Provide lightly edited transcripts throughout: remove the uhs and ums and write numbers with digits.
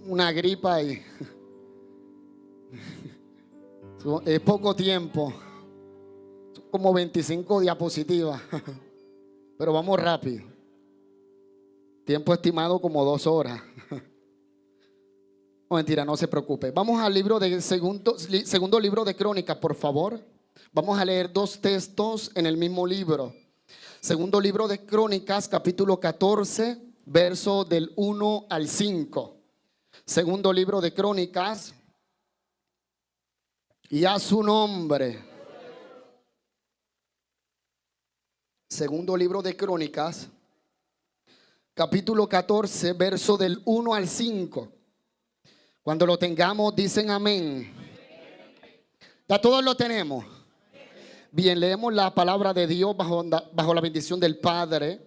una gripa y es poco tiempo. Son como 25 diapositivas. Pero vamos rápido. Tiempo estimado como 2 horas. No, mentira, no se preocupe. Vamos al libro de segundo libro de Crónicas, por favor. Vamos a leer 2 textos en el mismo libro. Segundo libro de Crónicas, capítulo 14, verso del 1 al 5. Segundo libro de Crónicas. Y a su nombre. Segundo libro de Crónicas, capítulo 14, verso del 1 al 5. Cuando lo tengamos, dicen amén. Ya todos lo tenemos. Bien, leemos la palabra de Dios bajo la bendición del Padre,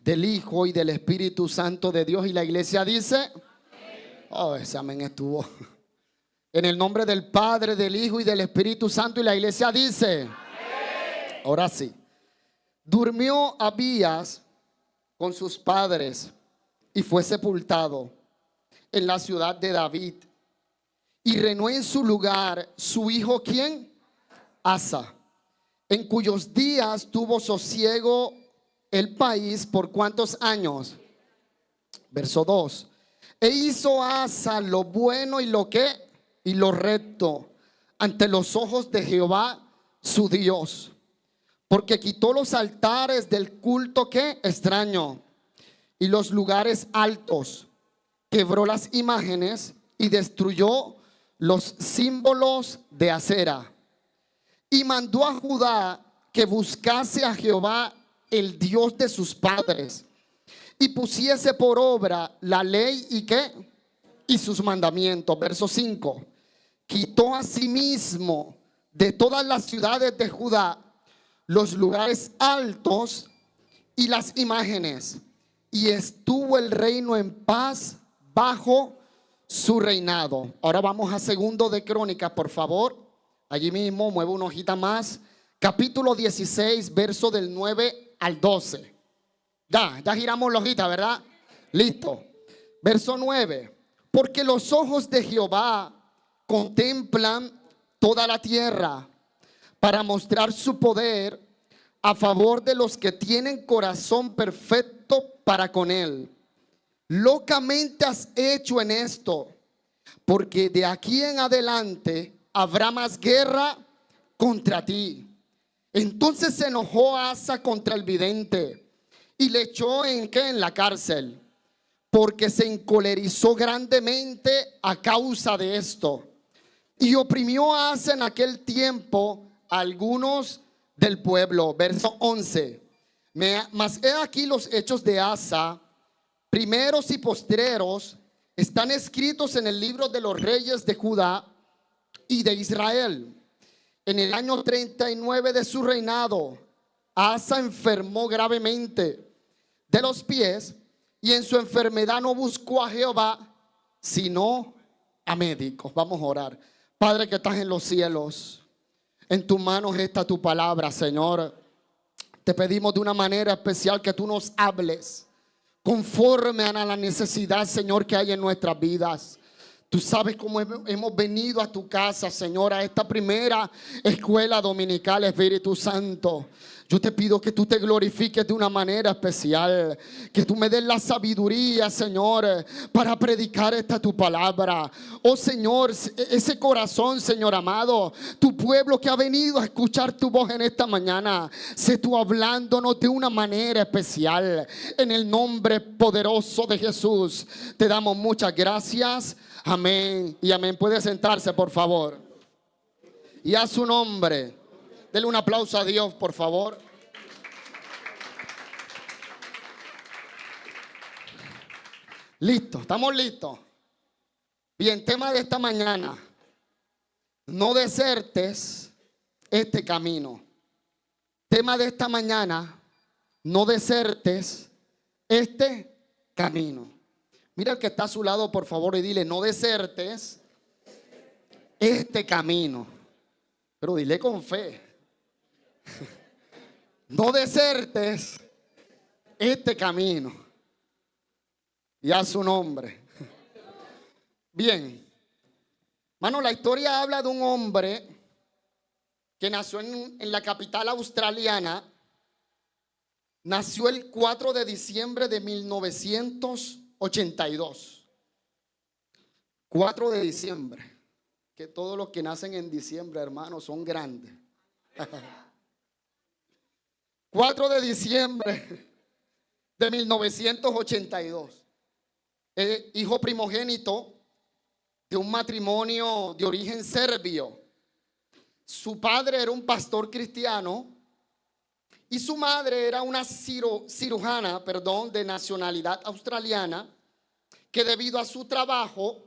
del Hijo y del Espíritu Santo de Dios. Y la iglesia dice, oh, ese amén estuvo. En el nombre del Padre, del Hijo y del Espíritu Santo. Y la iglesia dice, ahora sí. Durmió Abías con sus padres y fue sepultado en la ciudad de David. Y reinó en su lugar su hijo, ¿quién? Asa, en cuyos días tuvo sosiego el país por ¿cuántos años? Verso 2. E hizo Asa lo bueno y lo recto ante los ojos de Jehová su Dios, porque quitó los altares del culto que extraño y los lugares altos, quebró las imágenes y destruyó los símbolos de acera. Y mandó a Judá que buscase a Jehová, el Dios de sus padres, y pusiese por obra la ley y sus mandamientos. Verso 5. Quitó asimismo de todas las ciudades de Judá los lugares altos y las imágenes, y estuvo el reino en paz bajo su reinado. Ahora vamos a segundo de Crónicas, por favor. Allí mismo, mueve una hojita más. Capítulo 16, verso del 9 al 12. Ya giramos la hojita, ¿verdad? Listo. Verso 9. Porque los ojos de Jehová contemplan toda la tierra para mostrar su poder a favor de los que tienen corazón perfecto para con él. Locamente has hecho en esto, porque de aquí en adelante habrá más guerra contra ti. Entonces se enojó Asa contra el vidente y le echó en la cárcel, porque se encolerizó grandemente a causa de esto. Y oprimió a Asa en aquel tiempo a algunos del pueblo. Verso 11. Mas he aquí los hechos de Asa, primeros y postreros, están escritos en el libro de los reyes de Judá y de Israel. En el año 39 de su reinado, Asa enfermó gravemente de los pies, y en su enfermedad no buscó a Jehová, sino a médicos. Vamos a orar. Padre que estás en los cielos, en tus manos está tu palabra, Señor. Te pedimos de una manera especial que tú nos hables conforme a la necesidad, Señor, que hay en nuestras vidas. Tú sabes cómo hemos venido a tu casa, Señor, a esta primera escuela dominical, Espíritu Santo. Yo te pido que tú te glorifiques de una manera especial, que tú me des la sabiduría, Señor, para predicar esta tu palabra. Oh Señor, ese corazón, Señor amado, tu pueblo que ha venido a escuchar tu voz en esta mañana, sé tú hablándonos de una manera especial. En el nombre poderoso de Jesús te damos muchas gracias. Amén y amén. Puede sentarse, por favor. Y a su nombre, denle un aplauso a Dios, por favor. Listo, estamos listos. Bien, tema de esta mañana: no desertes este camino. Tema de esta mañana: no desertes este camino. Mira al que está a su lado, por favor, y dile: no desertes este camino. Pero dile con fe: no desertes este camino. Y a su nombre. Bien, mano, la historia habla de un hombre que nació en la capital australiana. Nació el 4 de diciembre de 1982. 4 de diciembre. Que todos los que nacen en diciembre, hermanos, son grandes. 4 de diciembre de 1982. Hijo primogénito de un matrimonio de origen serbio. Su padre era un pastor cristiano y su madre era una cirujana, de nacionalidad australiana, que debido a su trabajo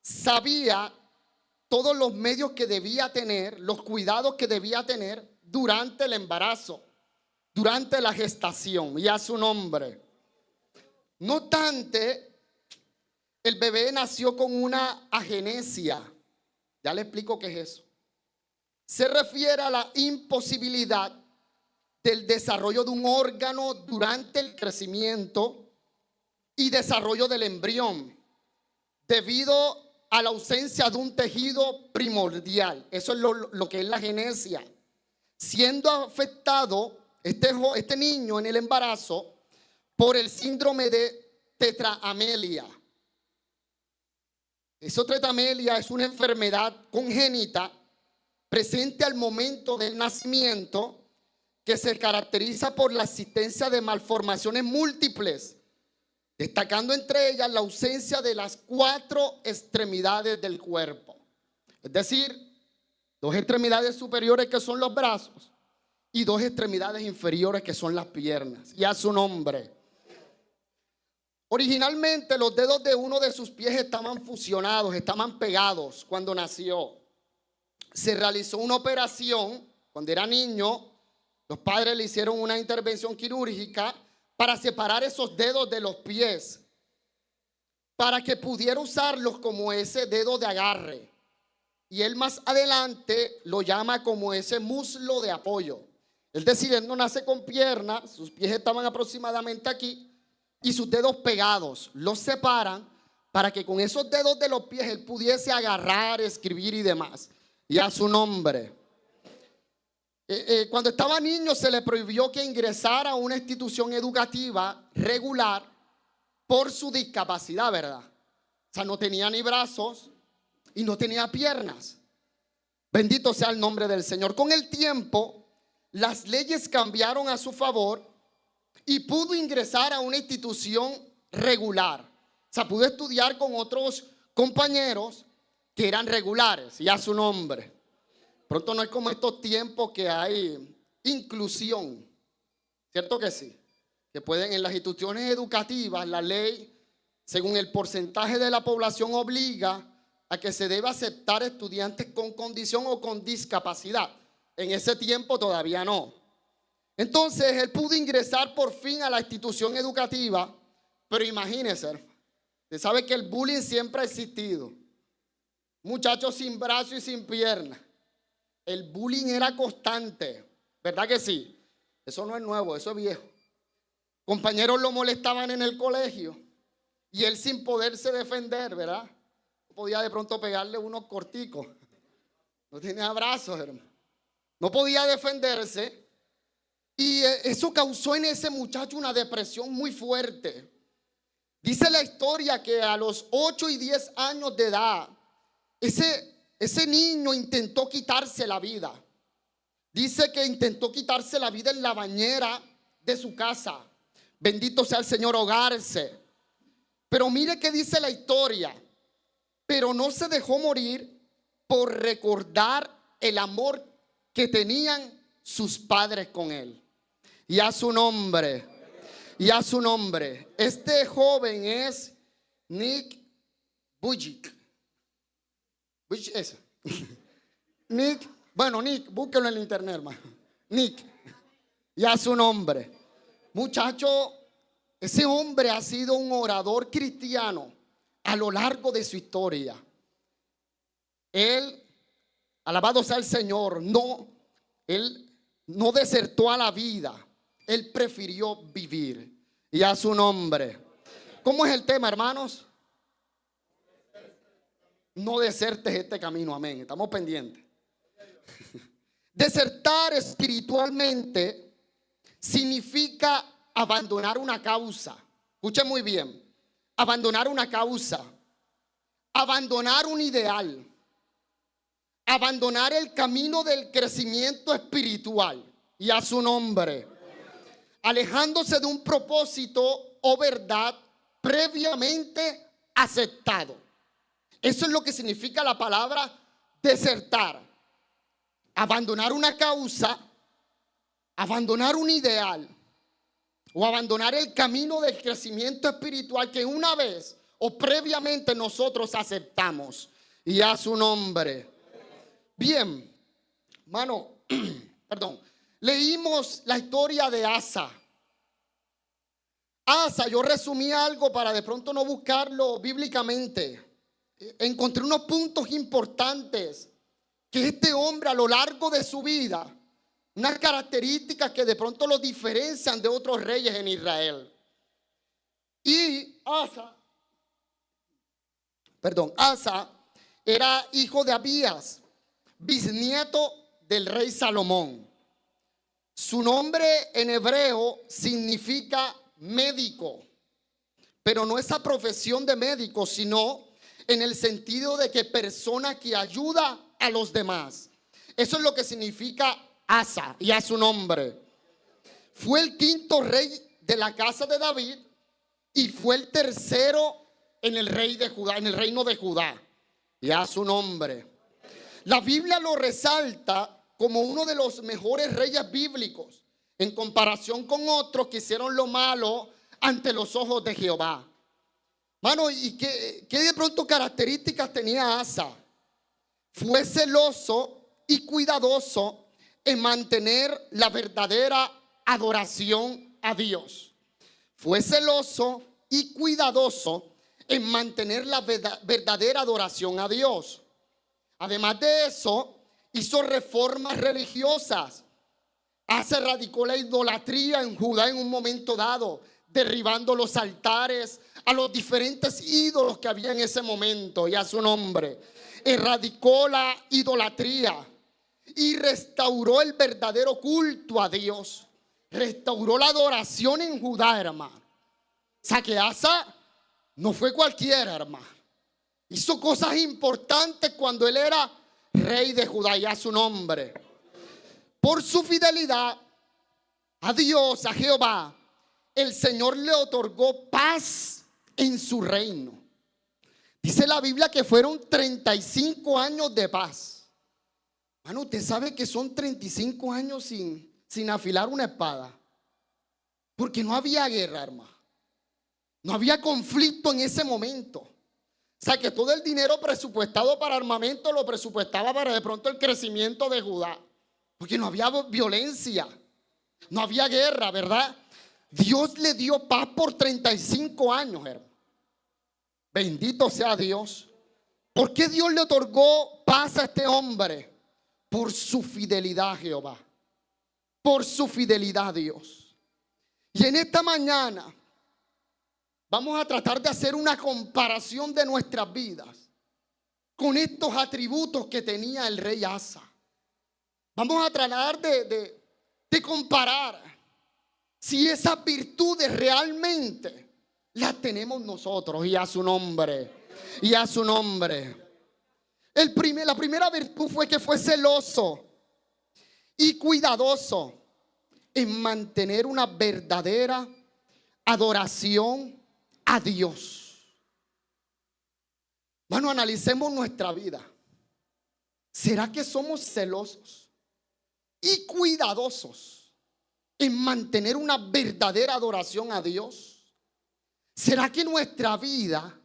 sabía todos los medios que debía tener, los cuidados que debía tener durante el embarazo, durante la gestación, y a su nombre. No obstante, el bebé nació con una agenesia. Ya le explico qué es eso. Se refiere a la imposibilidad del desarrollo de un órgano durante el crecimiento y desarrollo del embrión, debido a la ausencia de un tejido primordial. Eso es lo que es la agenesia. Siendo afectado este niño en el embarazo por el síndrome de tetraamelia. Eso, tetraamelia, es una enfermedad congénita presente al momento del nacimiento, que se caracteriza por la existencia de malformaciones múltiples, destacando entre ellas la ausencia de las 4 extremidades del cuerpo. Es decir, 2 extremidades superiores, que son los brazos, y 2 extremidades inferiores, que son las piernas. Y a su nombre. Originalmente los dedos de uno de sus pies estaban fusionados, estaban pegados cuando nació. Se realizó una operación cuando era niño. Los padres le hicieron una intervención quirúrgica para separar esos dedos de los pies, para que pudiera usarlos como ese dedo de agarre. Y él más adelante lo llama como ese muslo de apoyo. Es decir, él no nace con piernas, sus pies estaban aproximadamente aquí y sus dedos pegados. Los separan para que con esos dedos de los pies él pudiese agarrar, escribir y demás. Y a su nombre. Cuando estaba niño se le prohibió que ingresara a una institución educativa regular por su discapacidad, ¿verdad? O sea, no tenía ni brazos y no tenía piernas. Bendito sea el nombre del Señor. Con el tiempo, las leyes cambiaron a su favor y pudo ingresar a una institución regular. O sea, pudo estudiar con otros compañeros que eran regulares, y a su nombre. Pronto no es como estos tiempos que hay inclusión, ¿cierto que sí? Que pueden, en las instituciones educativas, la ley, según el porcentaje de la población, obliga a que se deba aceptar estudiantes con condición o con discapacidad. En ese tiempo todavía no. Entonces él pudo ingresar por fin a la institución educativa, pero imagínese, usted sabe que el bullying siempre ha existido. Muchachos sin brazo y sin pierna. El bullying era constante, ¿verdad que sí? Eso no es nuevo, eso es viejo. Compañeros lo molestaban en el colegio y él, sin poderse defender, ¿verdad? Podía de pronto pegarle unos corticos. No tenía brazos, hermano. No podía defenderse. Y eso causó en ese muchacho una depresión muy fuerte. Dice la historia que a los 8 y 10 años de edad, ese niño intentó quitarse la vida. Dice que intentó quitarse la vida en la bañera de su casa. Bendito sea el Señor, ahogarse. Pero mire que dice la historia. Pero no se dejó morir por recordar el amor que tenían sus padres con él. Y a su nombre. Y a su nombre. Este joven es Nick Vujicic. Nick, búsquelo en el internet, hermano. Nick. Y a su nombre. Muchacho, ese hombre ha sido un orador cristiano a lo largo de su historia. Él, alabado sea el Señor, él no desertó a la vida. Él prefirió vivir. Y a su nombre. ¿Cómo es el tema, hermanos? no desertes este camino, amén. Estamos pendientes. Desertar espiritualmente significa abandonar una causa. Escuchen muy bien. Abandonar una causa. Abandonar un ideal. Abandonar el camino del crecimiento espiritual. Y a su nombre. Alejándose de un propósito o verdad previamente aceptado. Eso es lo que significa la palabra desertar. Abandonar una causa, abandonar un ideal o abandonar el camino del crecimiento espiritual que una vez o previamente nosotros aceptamos. Y a su nombre. Bien, hermano, perdón. Leímos la historia de Asa. Asa, yo resumí algo para de pronto no buscarlo bíblicamente. Encontré unos puntos importantes que este hombre a lo largo de su vida, unas características que de pronto lo diferencian de otros reyes en Israel. Y Asa era hijo de Abías, bisnieto del rey Salomón. Su nombre en hebreo significa médico, pero no esa profesión de médico, sino en el sentido de que persona que ayuda a los demás. Eso es lo que significa Asa, y a su nombre. Fue el quinto rey de la casa de David y fue el tercero en el rey de Judá, en el reino de Judá, y a su nombre. La Biblia lo resalta como uno de los mejores reyes bíblicos en comparación con otros que hicieron lo malo ante los ojos de Jehová. Mano, ¿y qué de pronto características tenía Asa? Fue celoso y cuidadoso en mantener la verdadera adoración a Dios. Fue celoso y cuidadoso en mantener la verdadera adoración a Dios. Además de eso, hizo reformas religiosas. Asa erradicó la idolatría en Judá en un momento dado, derribando los altares a los diferentes ídolos que había en ese momento, y a su nombre. Erradicó la idolatría y restauró el verdadero culto a Dios. Restauró la adoración en Judá, hermano. O sea que Asa no fue cualquiera, hermano. Hizo cosas importantes cuando él era rey de Judá, y a su nombre. Por su fidelidad a Dios, a Jehová, el Señor le otorgó paz en su reino. Dice la Biblia que fueron 35 años de paz. Mano, usted sabe que son 35 años sin afilar una espada. Porque no había guerra, hermano. No había conflicto en ese momento. O sea que todo el dinero presupuestado para armamento lo presupuestaba para de pronto el crecimiento de Judá. Porque no había violencia, no había guerra, ¿verdad? Dios le dio paz por 35 años, hermano. Bendito sea Dios. ¿Por qué Dios le otorgó paz a este hombre? Por su fidelidad a Jehová. Por su fidelidad a Dios. Y en esta mañana vamos a tratar de hacer una comparación de nuestras vidas con estos atributos que tenía el rey Asa. Vamos a tratar de comparar si esas virtudes realmente las tenemos nosotros, y a su nombre, y a su nombre. La primera virtud fue que fue celoso y cuidadoso en mantener una verdadera adoración a Dios. Bueno, analicemos nuestra vida. ¿Será que somos celosos y cuidadosos en mantener una verdadera adoración a Dios? ¿Será que nuestra vida,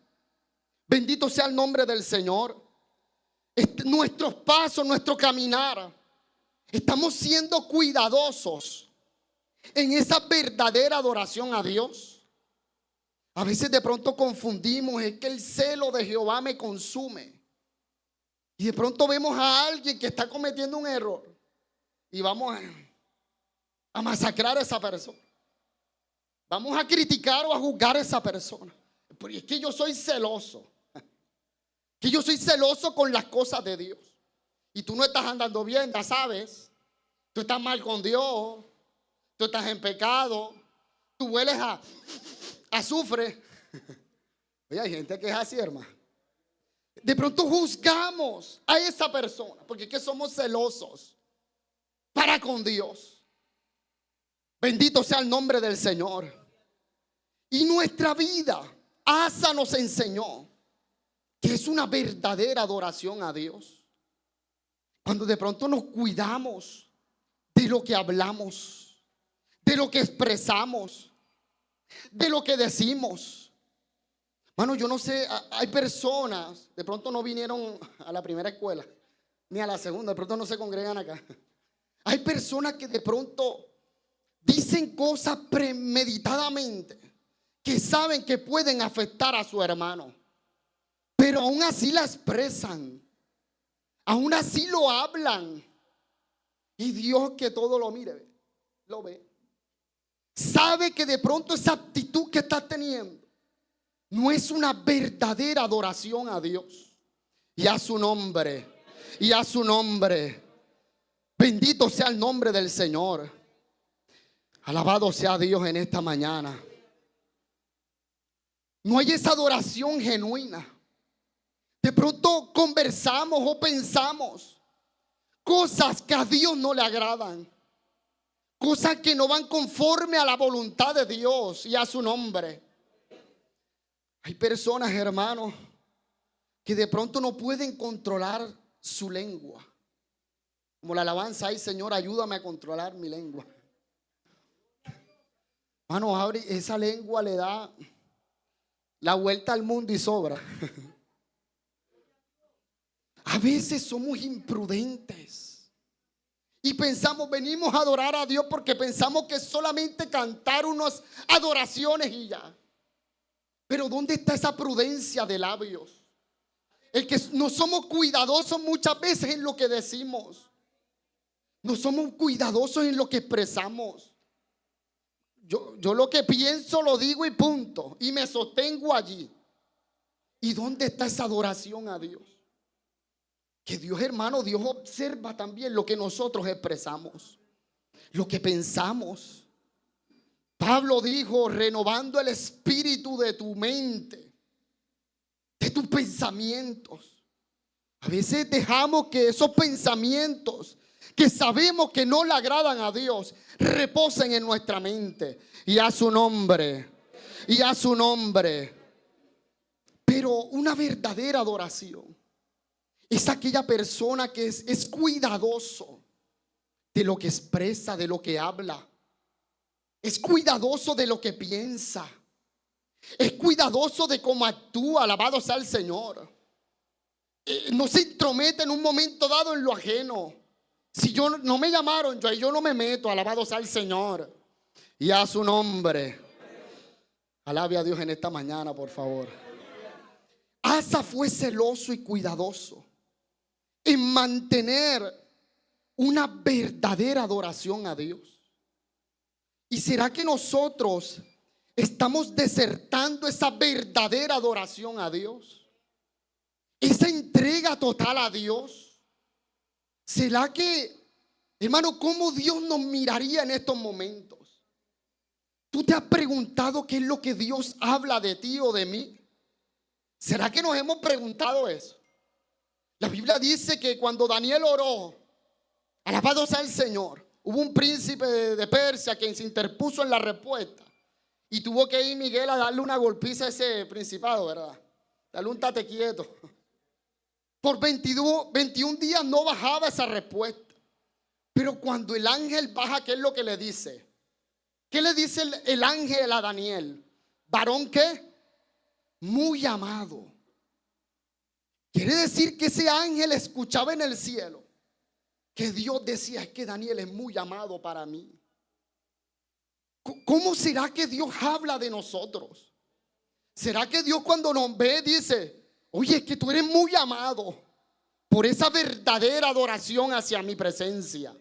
bendito sea el nombre del Señor, nuestros pasos, nuestro caminar, estamos siendo cuidadosos en esa verdadera adoración a Dios? A veces de pronto confundimos, es que el celo de Jehová me consume. Y de pronto vemos a alguien que está cometiendo un error y vamos a masacrar a esa persona. Vamos a criticar o a juzgar a esa persona. Porque es que yo soy celoso. Que yo soy celoso con las cosas de Dios. Y tú no estás andando bien, ya sabes. Tú estás mal con Dios. Tú estás en pecado. Tú hueles a azufre. Oye, hay gente que es así, hermano. De pronto juzgamos a esa persona porque es que somos celosos para con Dios. Bendito sea el nombre del Señor. Y nuestra vida, Asa nos enseñó que es una verdadera adoración a Dios. Cuando de pronto nos cuidamos de lo que hablamos, de lo que expresamos, de lo que decimos. Mano, yo no sé, hay personas, de pronto no vinieron a la primera escuela, ni a la segunda, de pronto no se congregan acá. Hay personas que de pronto dicen cosas premeditadamente, que saben que pueden afectar a su hermano, pero aún así la expresan, aún así lo hablan. Y Dios, que todo lo mire, lo ve. Sabe que de pronto esa actitud que estás teniendo no es una verdadera adoración a Dios y a su nombre, y a su nombre. Bendito sea el nombre del Señor. Alabado sea Dios en esta mañana. No hay esa adoración genuina. De pronto conversamos o pensamos cosas que a Dios no le agradan, cosas que no van conforme a la voluntad de Dios y a su nombre. Hay personas, hermanos, que de pronto no pueden controlar su lengua. Como la alabanza ahí, Señor, ayúdame a controlar mi lengua. Hermano, abre esa lengua, le da la vuelta al mundo y sobra. A veces somos imprudentes y pensamos, venimos a adorar a Dios porque pensamos que es solamente cantar unas adoraciones y ya. Pero ¿dónde está esa prudencia de labios? El que no somos cuidadosos muchas veces en lo que decimos. No somos cuidadosos en lo que expresamos. Yo lo que pienso lo digo y punto. Y me sostengo allí. ¿Y dónde está esa adoración a Dios? Que Dios, hermano, Dios observa también lo que nosotros expresamos, lo que pensamos. Pablo dijo, renovando el espíritu de tu mente, de tus pensamientos. A veces dejamos que esos pensamientos que sabemos que no le agradan a Dios reposen en nuestra mente. Y a su nombre, y a su nombre. Pero una verdadera adoración es aquella persona que es cuidadoso de lo que expresa, de lo que habla. Es cuidadoso de lo que piensa. Es cuidadoso de cómo actúa. Alabado sea el Señor. No se intromete en un momento dado en lo ajeno. Si yo no me llamaron, yo no me meto. Alabado sea el Señor. Y a su nombre. Alabe a Dios en esta mañana, por favor. Asa fue celoso y cuidadoso en mantener una verdadera adoración a Dios. ¿Y será que nosotros estamos desertando esa verdadera adoración a Dios? Esa entrega total a Dios. ¿Será que, hermano, cómo Dios nos miraría en estos momentos? ¿Tú te has preguntado qué es lo que Dios habla de ti o de mí? ¿Será que nos hemos preguntado eso? La Biblia dice que cuando Daniel oró, alabado sea el Señor, hubo un príncipe de Persia quien se interpuso en la respuesta y tuvo que ir Miguel a darle una golpiza a ese principado, ¿verdad? Darle un tate quieto. Por 21 días no bajaba esa respuesta. Pero cuando el ángel baja, ¿qué es lo que le dice? ¿Qué le dice el ángel a Daniel? ¿Varón qué? Muy amado. Quiere decir que ese ángel escuchaba en el cielo que Dios decía, es que Daniel es muy amado para mí. ¿Cómo será que Dios habla de nosotros? ¿Será que Dios cuando nos ve dice, oye, es que tú eres muy amado por esa verdadera adoración hacia mi presencia?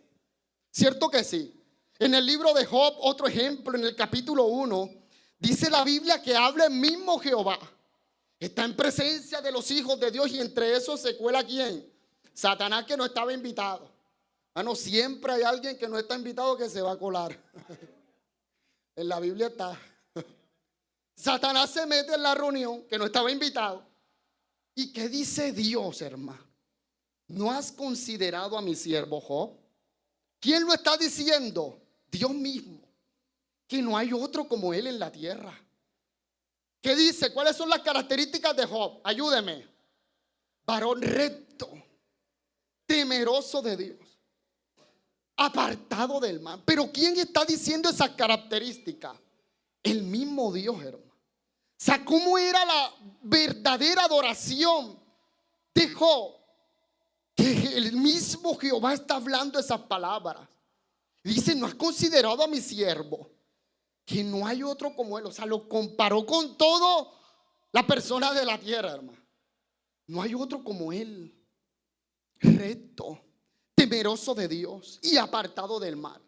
¿Cierto que sí? En el libro de Job, otro ejemplo, en el capítulo 1, dice la Biblia que habla el mismo Jehová Está en presencia de los hijos de Dios y entre esos se cuela ¿quién? Satanás, que no estaba invitado. Bueno, siempre hay alguien que no está invitado que se va a colar. En la Biblia está. Satanás se mete en la reunión que no estaba invitado. ¿Y qué dice Dios, hermano? ¿No has considerado a mi siervo Job? ¿Quién lo está diciendo? Dios mismo. Que no hay otro como él en la tierra. ¿Qué dice? ¿Cuáles son las características de Job? Ayúdeme. Varón recto, temeroso de Dios, apartado del mal. Pero ¿quién está diciendo esas características? El mismo Dios, hermano. O sea, ¿cómo era la verdadera adoración de Job? Que el mismo Jehová está hablando esas palabras. Dice, ¿no has considerado a mi siervo? Que no hay otro como él. O sea, lo comparó con todo la persona de la tierra, hermano. No hay otro como él. Recto, temeroso de Dios y apartado del mal.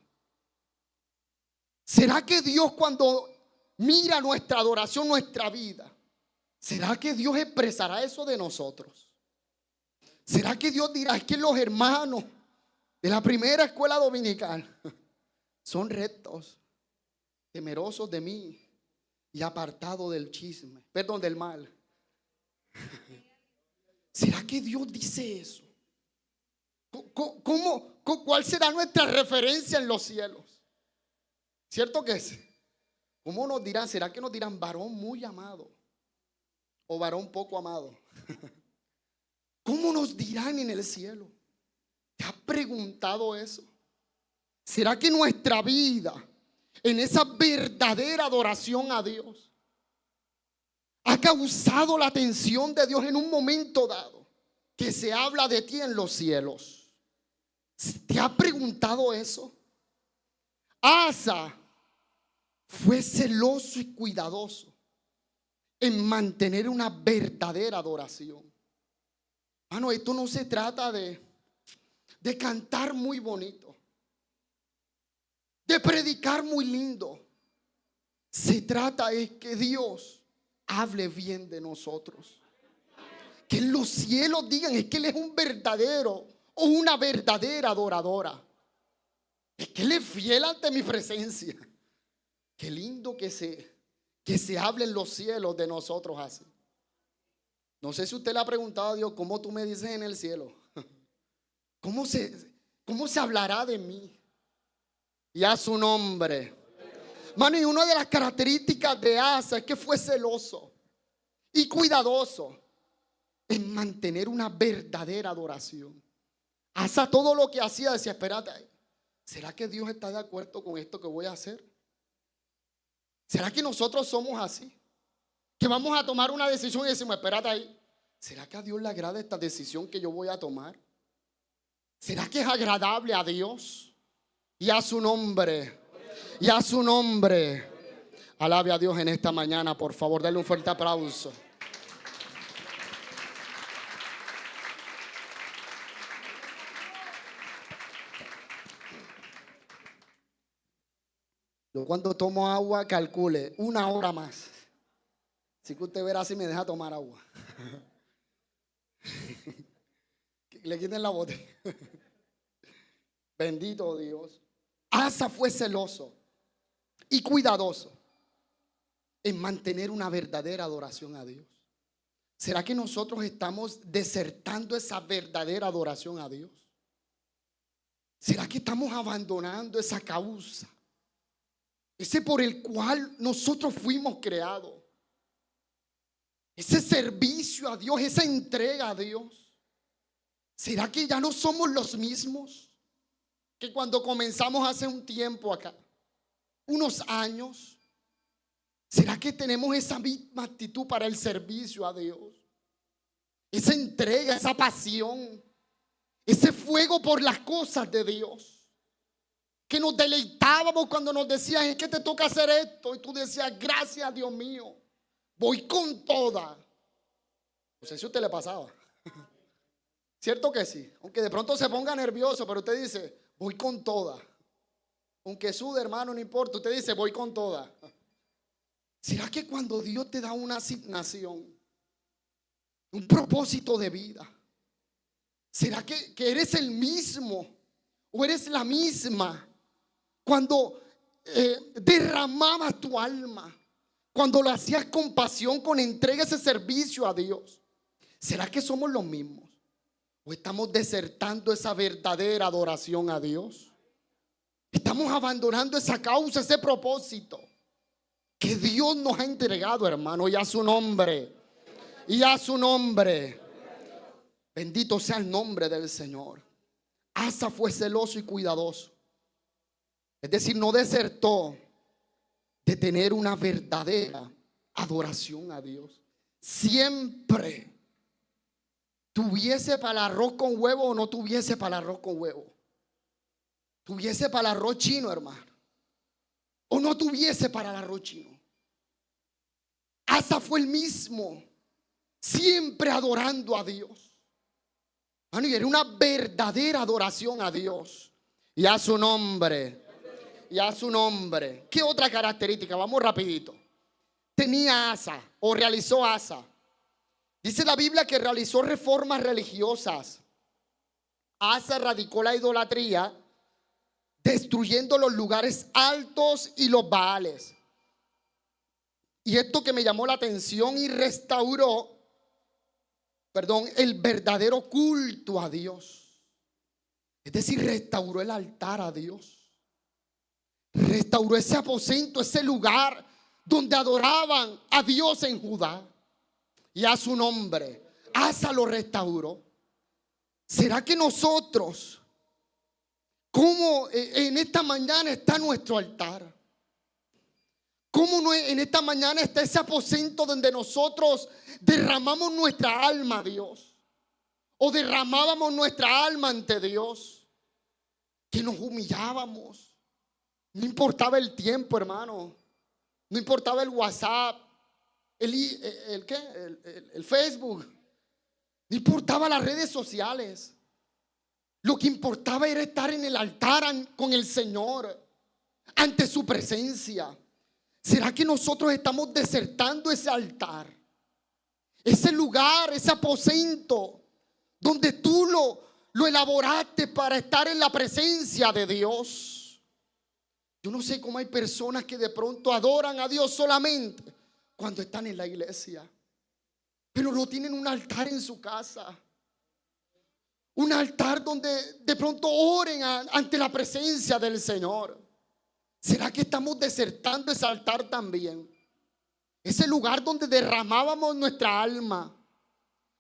¿Será que Dios, cuando mira nuestra adoración, nuestra vida, será que Dios expresará eso de nosotros? ¿Será que Dios dirá, es que los hermanos de la primera escuela dominical son rectos, temerosos de mí y apartados del chisme, perdón, del mal? ¿Será que Dios dice eso? ¿Cuál será nuestra referencia en los cielos? ¿Cierto que es? ¿Cómo nos dirán? ¿Será que nos dirán varón muy amado o varón poco amado? ¿Cómo nos dirán en el cielo? ¿Te has preguntado eso? ¿Será que nuestra vida, en esa verdadera adoración a Dios, ha causado la atención de Dios en un momento dado? Que se habla de ti en los cielos. ¿Te has preguntado eso? Asa fue celoso y cuidadoso en mantener una verdadera adoración. Mano, esto no se trata de cantar muy bonito, de predicar muy lindo. Se trata es que Dios hable bien de nosotros. Que en los cielos digan, es que Él es un verdadero o una verdadera adoradora. Es que Él es fiel ante mi presencia. Qué lindo que se hable en los cielos de nosotros así. No sé si usted le ha preguntado a Dios, ¿cómo tú me dices en el cielo? ¿Cómo se hablará de mí? Y a su nombre. Mano, y una de las características de Asa es que fue celoso y cuidadoso en mantener una verdadera adoración. Asa todo lo que hacía decía, espérate, ¿será que Dios está de acuerdo con esto que voy a hacer? ¿Será que nosotros somos así? Que vamos a tomar una decisión y decimos, espérate ahí, ¿será que a Dios le agrada esta decisión que yo voy a tomar? ¿Será que es agradable a Dios? Y a su nombre, y a su nombre. Alabe a Dios en esta mañana, por favor, dale un fuerte aplauso. Yo cuando tomo agua, calcule 1 hora más. Así que usted verá si me deja tomar agua. Le quiten la botella. Bendito Dios. Asa fue celoso y cuidadoso en mantener una verdadera adoración a Dios. ¿Será que nosotros estamos desertando esa verdadera adoración a Dios? ¿Será que estamos abandonando esa causa? Ese por el cual nosotros fuimos creados. Ese servicio a Dios, esa entrega a Dios. ¿Será que ya no somos los mismos que cuando comenzamos hace un tiempo acá? Unos años. ¿Será que tenemos esa misma actitud para el servicio a Dios? Esa entrega, esa pasión, ese fuego por las cosas de Dios. Que nos deleitábamos cuando nos decían, es que te toca hacer esto. Y tú decías, gracias Dios mío, voy con toda. No sé si a usted le pasaba. ¿Cierto que sí? Aunque de pronto se ponga nervioso, pero usted dice, voy con toda. Aunque sude, hermano, no importa. Usted dice, voy con toda. ¿Será que cuando Dios te da una asignación, un propósito de vida. ¿Será que eres el mismo o eres la misma cuando derramabas tu alma, cuando lo hacías con pasión, con entrega, ese servicio a Dios? ¿Será que somos los mismos o estamos desertando esa verdadera adoración a Dios? Estamos abandonando esa causa, ese propósito que Dios nos ha entregado, hermano, y a su nombre. Y a su nombre. Bendito sea el nombre del Señor. Asa fue celoso y cuidadoso. Es decir, no desertó de tener una verdadera adoración a Dios. Siempre, tuviese para el arroz con huevo o no tuviese para el arroz con huevo, tuviese para el arroz chino, hermano, o no tuviese para el arroz chino, Asa fue el mismo, siempre adorando a Dios. Y era una verdadera adoración a Dios y a su nombre. Y a su nombre. ¿Qué otra característica? Vamos rapidito. Tenía Asa o realizó Asa. Dice la Biblia que realizó reformas religiosas. Asa erradicó la idolatría, destruyendo los lugares altos y los baales. Y esto que me llamó la atención, y restauró, el verdadero culto a Dios. Es decir, restauró el altar a Dios. Restauró ese aposento, ese lugar donde adoraban a Dios en Judá. Y a su nombre, Asa lo restauró. ¿Será que nosotros, cómo en esta mañana está nuestro altar? ¿Cómo en esta mañana está ese aposento donde nosotros derramamos nuestra alma a Dios? O derramábamos nuestra alma ante Dios. Que nos humillábamos. No importaba el tiempo, hermano. No importaba el WhatsApp, el Facebook. No importaba las redes sociales. Lo que importaba era estar en el altar con el Señor, ante su presencia. ¿Será que nosotros estamos desertando ese altar? Ese lugar, ese aposento donde tú lo elaboraste para estar en la presencia de Dios. Yo no sé cómo hay personas que de pronto adoran a Dios solamente cuando están en la iglesia, pero no tienen un altar en su casa. Un altar donde de pronto oren ante la presencia del Señor. ¿Será que estamos desertando ese altar también? Ese lugar donde derramábamos nuestra alma,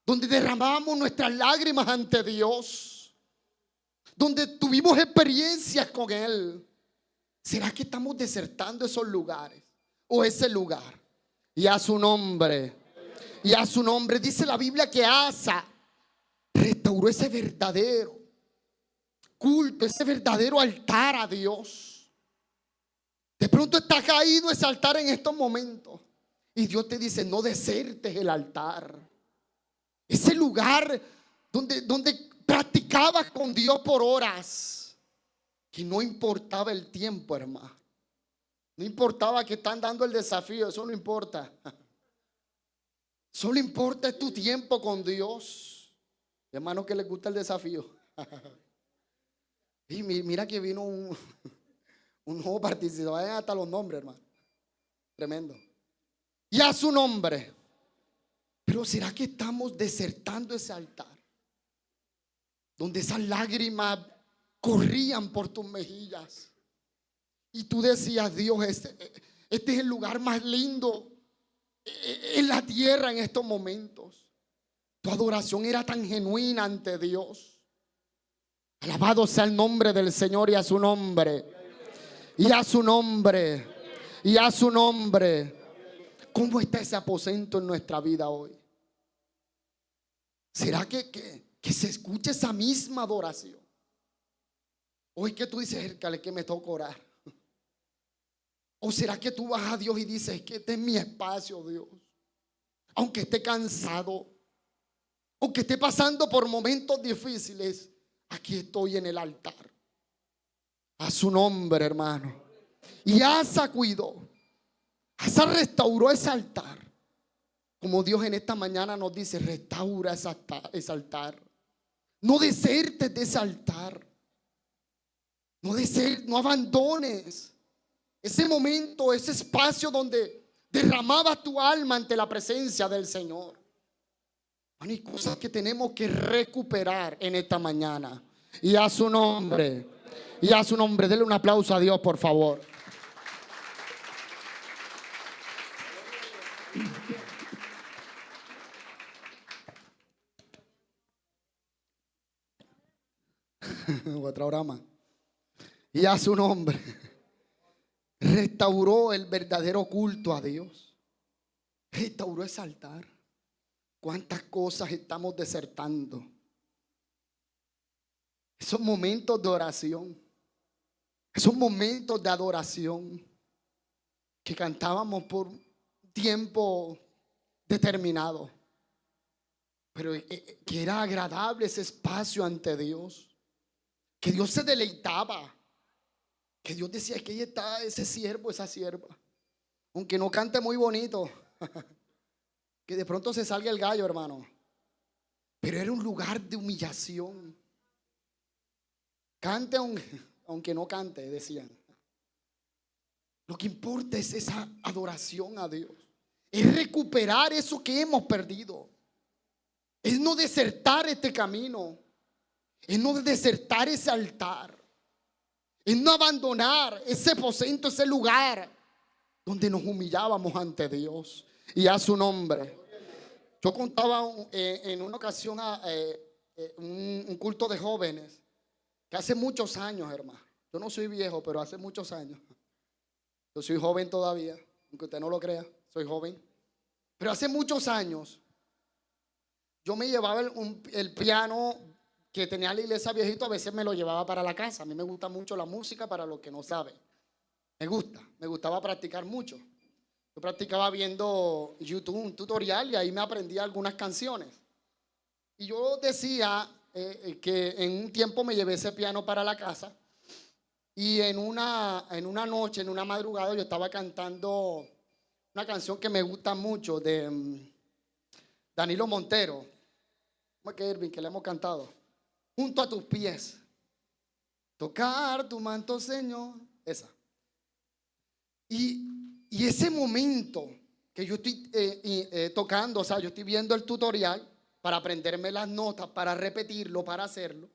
donde derramábamos nuestras lágrimas ante Dios, donde tuvimos experiencias con Él. ¿Será que estamos desertando esos lugares o ese lugar? Y a su nombre, y a su nombre, dice la Biblia que Asa restauró ese verdadero culto, ese verdadero altar a Dios. De pronto está caído ese altar en estos momentos y Dios te dice: no desertes el altar. Ese lugar donde practicabas con Dios por horas, que no importaba el tiempo, hermano. No importaba que están dando el desafío, eso no importa. Solo importa es tu tiempo con Dios. Hermano, que les gusta el desafío. Y mira que vino un nuevo participante. Vayan hasta los nombres, hermano. Tremendo. Y a su nombre. Pero ¿será que estamos desertando ese altar? Donde esas lágrimas corrían por tus mejillas. Y tú decías: Dios, este es el lugar más lindo en la tierra en estos momentos. Tu adoración era tan genuina ante Dios. Alabado sea el nombre del Señor, y a su nombre. Y a su nombre. Y a su nombre. ¿Cómo está ese aposento en nuestra vida hoy? ¿Será que se escuche esa misma adoración? Hoy que tú dices: Hércale, que me toca orar. ¿O será que tú vas a Dios y dices: que este es mi espacio, Dios? Aunque esté cansado, aunque esté pasando por momentos difíciles, aquí estoy en el altar. A su nombre, hermano. Y Asa cuidó. Asa restauró ese altar como Dios en esta mañana nos dice: restaura ese altar. No desertes de ese altar. No abandones ese momento, ese espacio donde derramabas tu alma ante la presencia del Señor. Hay cosas que tenemos que recuperar en esta mañana. Y a su nombre, denle un aplauso a Dios, por favor. Otra hora más. Y a su nombre, restauró el verdadero culto a Dios. Restauró ese altar. ¿Cuántas cosas estamos desertando? Esos momentos de oración, esos momentos de adoración que cantábamos por tiempo determinado, pero que era agradable ese espacio ante Dios, que Dios se deleitaba, que Dios decía: que ahí está ese siervo, esa sierva, aunque no cante muy bonito, que de pronto se salga el gallo, hermano, pero era un lugar de humillación. Cante aunque no cante, decían. Lo que importa es esa adoración a Dios, es recuperar eso que hemos perdido, es no desertar este camino, es no desertar ese altar, es no abandonar ese aposento, ese lugar donde nos humillábamos ante Dios y a su nombre. Yo contaba en una ocasión un culto de jóvenes que hace muchos años, hermano. Yo no soy viejo, pero hace muchos años. Yo soy joven todavía, aunque usted no lo crea, soy joven. Pero hace muchos años yo me llevaba el piano que tenía la iglesia viejito, a veces me lo llevaba para la casa. A mí me gusta mucho la música, para los que no saben. Me gustaba practicar mucho. Yo practicaba viendo YouTube, un tutorial, y ahí me aprendía algunas canciones. Y yo decía que en un tiempo me llevé ese piano para la casa, y en una noche, en una madrugada, yo estaba cantando una canción que me gusta mucho de Danilo Montero. ¿Cómo es que, Irving, que le hemos cantado? Junto a tus pies, tocar tu manto, Señor. Esa. Y ese momento que yo estoy tocando, o sea, yo estoy viendo el tutorial para aprenderme las notas, para repetirlo, para hacerlo,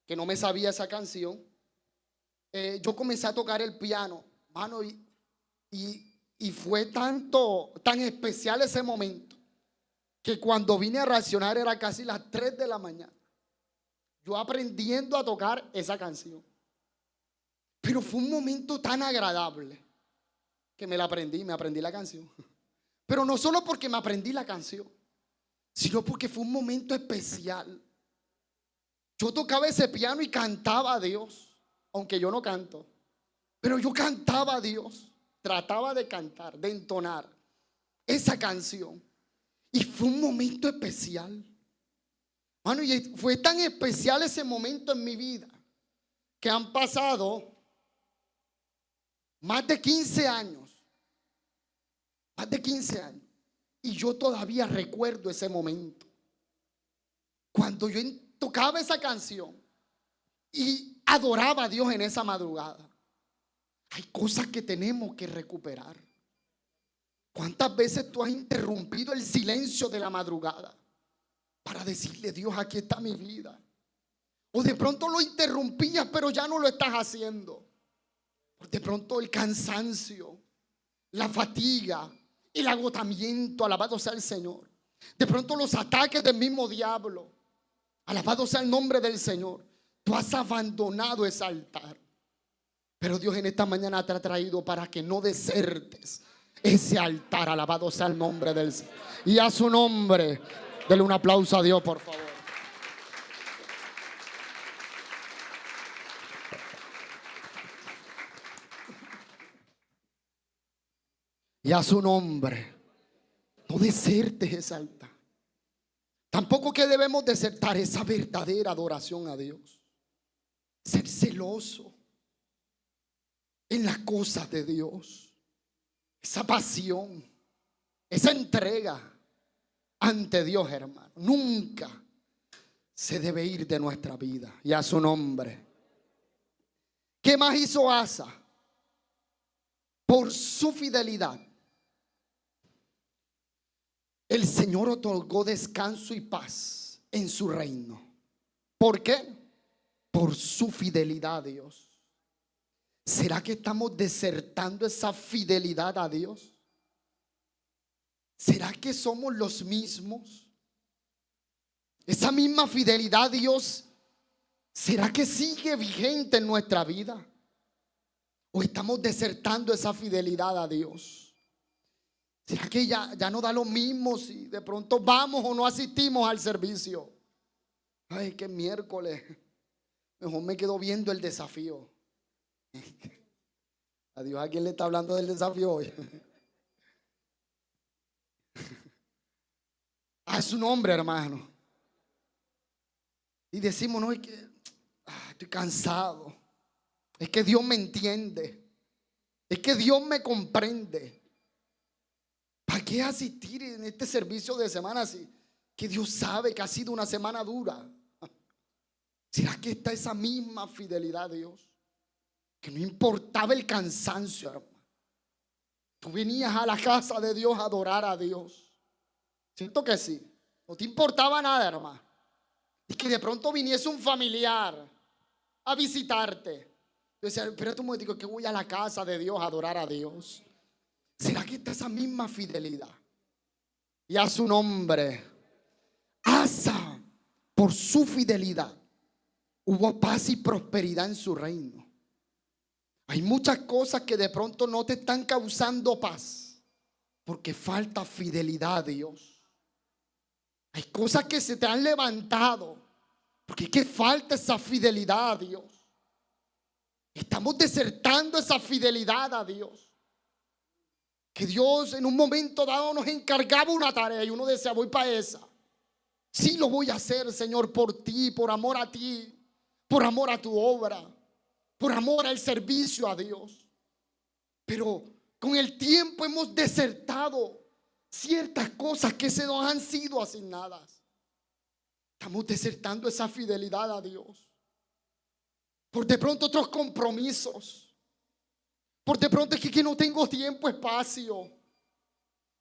que no me sabía esa canción. Yo comencé a tocar el piano, mano, y fue tan especial ese momento, que cuando vine a reaccionar era casi las 3 de la mañana. Yo aprendiendo a tocar esa canción. Pero fue un momento tan agradable que me aprendí la canción. Pero no solo porque me aprendí la canción, sino porque fue un momento especial. Yo tocaba ese piano y cantaba a Dios, aunque yo no canto, pero yo cantaba a Dios, trataba de cantar, de entonar esa canción. Y fue un momento especial. Bueno, y fue tan especial ese momento en mi vida que han pasado más de 15 años. Más de 15 años. Y yo todavía recuerdo ese momento. Cuando yo tocaba esa canción y adoraba a Dios en esa madrugada. Hay cosas que tenemos que recuperar. ¿Cuántas veces tú has interrumpido el silencio de la madrugada para decirle: Dios, aquí está mi vida? O de pronto lo interrumpías, pero ya no lo estás haciendo. De pronto el cansancio, la fatiga, el agotamiento, alabado sea el Señor. De pronto los ataques del mismo diablo, alabado sea el nombre del Señor. Tú has abandonado ese altar, pero Dios en esta mañana te ha traído para que no desertes ese altar. Alabado sea el nombre del Señor. Y a su nombre, denle un aplauso a Dios, por favor. Y a su nombre, no desertes ese altar. Tampoco que debemos desertar esa verdadera adoración a Dios. Ser celoso en las cosas de Dios. Esa pasión, esa entrega. ante Dios, hermano. Nunca se debe ir de nuestra vida. Y a su nombre. ¿Qué más hizo Asa? Por su fidelidad, el Señor otorgó descanso y paz en su reino. ¿Por qué? Por su fidelidad a Dios. ¿Será que estamos desertando esa fidelidad a Dios? ¿Será que somos los mismos? Esa misma fidelidad a Dios, ¿será que sigue vigente en nuestra vida? ¿O estamos desertando esa fidelidad a Dios? ¿Será que ya no da lo mismo si de pronto vamos o no asistimos al servicio? Ay, que miércoles. Mejor me quedo viendo el desafío. A Dios, ¿a quién le está hablando del desafío hoy? A su nombre, hermano. Y decimos, no, es que estoy cansado. Es que Dios me entiende. Es que Dios me comprende. ¿Para qué asistir en este servicio de semana así? Que Dios sabe que ha sido una semana dura. ¿Será que está esa misma fidelidad a Dios? Que no importaba el cansancio, hermano. Tú venías a la casa de Dios a adorar a Dios. Siento que sí. No te importaba nada, hermano. Y que de pronto viniese un familiar a visitarte. Yo decía, espérate un momentico, que voy a la casa de Dios a adorar a Dios. ¿Será que está esa misma fidelidad? Y a su nombre, Asa, por su fidelidad, hubo paz y prosperidad en su reino. Hay muchas cosas que de pronto no te están causando paz porque falta fidelidad a Dios. Hay cosas que se te han levantado porque es que falta esa fidelidad a Dios. Estamos desertando esa fidelidad a Dios. Que Dios en un momento dado nos encargaba una tarea y uno decía, voy para esa. Sí lo voy a hacer, Señor, por ti, por amor a ti, por amor a tu obra, por amor al servicio a Dios. Pero con el tiempo hemos desertado ciertas cosas que se nos han sido asignadas. Estamos desertando esa fidelidad a Dios. Por de pronto otros compromisos. Por de pronto es que no tengo tiempo, espacio.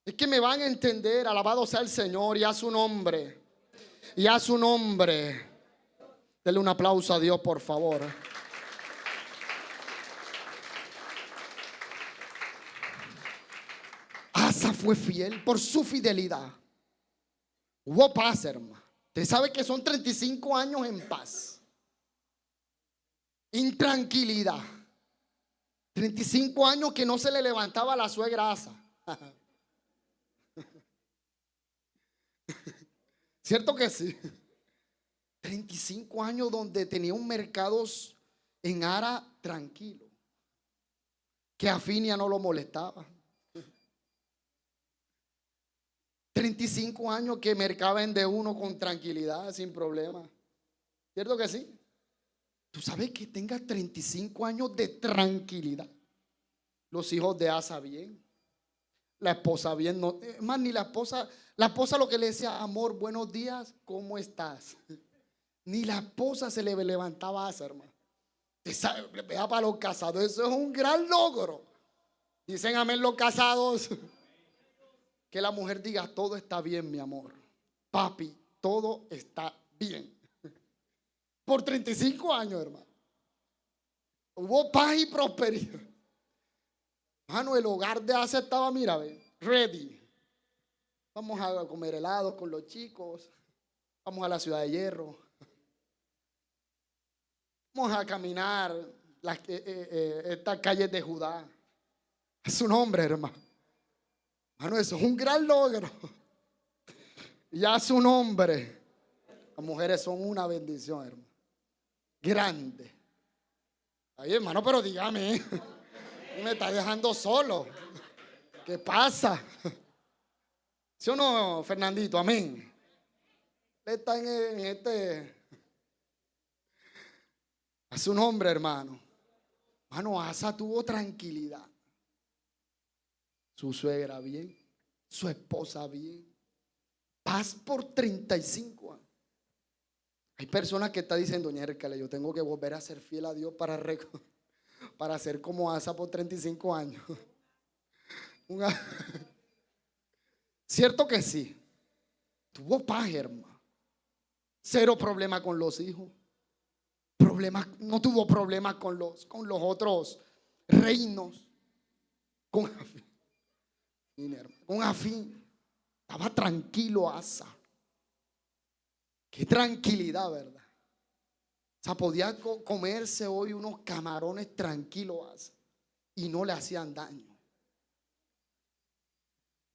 Es que me van a entender. Alabado sea el Señor y a su nombre. Y a su nombre. Denle un aplauso a Dios, por favor. Asa fue fiel por su fidelidad. Hubo paz, hermano. Usted sabe que son 35 años en paz. Intranquilidad. 35 años que no se le levantaba a la suegra Asa. ¿Cierto que sí? 35 años donde tenía un mercado en Ara tranquilo. Que a Finia no lo molestaba. 35 años que mercaban de uno con tranquilidad, sin problema. ¿Cierto que sí? Tú sabes que tengas 35 años de tranquilidad. Los hijos de Asa bien. La esposa bien. No, más ni la esposa lo que le decía, amor, buenos días, ¿cómo estás? Ni la esposa se le levantaba a Asa, hermano. Vea para los casados, eso es un gran logro. Dicen amén los casados. Que la mujer diga, todo está bien, mi amor. Papi, todo está bien. Por 35 años, hermano. Hubo paz y prosperidad. Hermano, el hogar de Asa estaba, mira, ready. Vamos a comer helados con los chicos. Vamos a la Ciudad de Hierro. Vamos a caminar estas calles de Judá. Es su nombre, hermano. Hermano, eso es un gran logro. Y a su nombre. Las mujeres son una bendición, hermano. Grande. Ay, hermano, pero dígame. Me está dejando solo. ¿Qué pasa? ¿Sí o no, Fernandito? Amén. Está en este. A su nombre, hermano. Hermano, Asa tuvo tranquilidad. Su suegra bien. Su esposa bien. paz por 35 años. Hay personas que están diciendo, ñércale, yo tengo que volver a ser fiel a Dios para ser como Asa por 35 años. Cierto que sí. Tuvo paz, hermano. Cero problema con los hijos. No tuvo problemas con los otros reinos. Con Afín. Estaba tranquilo Asa. Qué tranquilidad, ¿verdad? O sea, podía comerse hoy unos camarones tranquilos Asa, y no le hacían daño.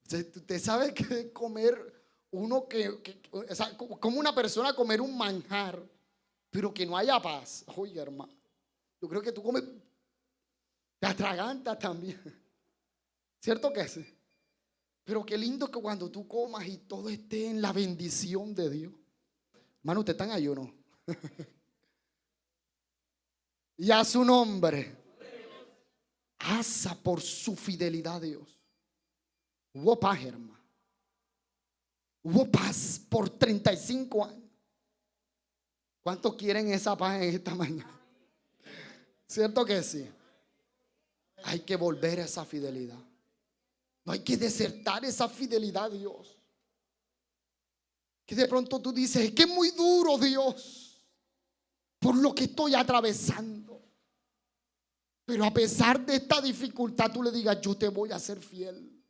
Usted sabe que comer uno o sea, como una persona comer un manjar, pero que no haya paz. Oye, hermano, yo creo que tú comes, te atragantas también. ¿Cierto que sí? Pero qué lindo que cuando tú comas y todo esté en la bendición de Dios. Hermano, ¿usted está en ayuno? Y a su nombre. Asa por su fidelidad a Dios. Hubo paz, hermano. Hubo paz por 35 años. ¿Cuántos quieren esa paz en esta mañana? ¿Cierto que sí? Hay que volver a esa fidelidad. No hay que desertar esa fidelidad a Dios. Que de pronto tú dices, es que es muy duro, Dios, por lo que estoy atravesando. Pero a pesar de esta dificultad, tú le digas, yo te voy a ser fiel.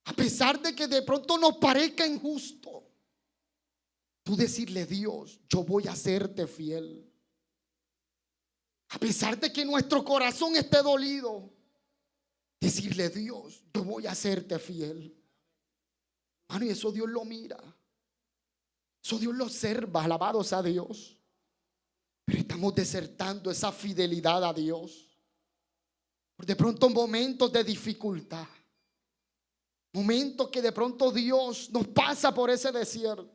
A pesar de que de pronto nos parezca injusto, tú decirle, Dios, yo voy a serte fiel. A pesar de que nuestro corazón esté dolido, decirle, Dios, yo voy a serte fiel. Mano, y eso Dios lo mira. Eso Dios lo observa. Alabado sea Dios. Pero estamos desertando esa fidelidad a Dios. Por de pronto momentos de dificultad. Momentos que de pronto Dios nos pasa por ese desierto.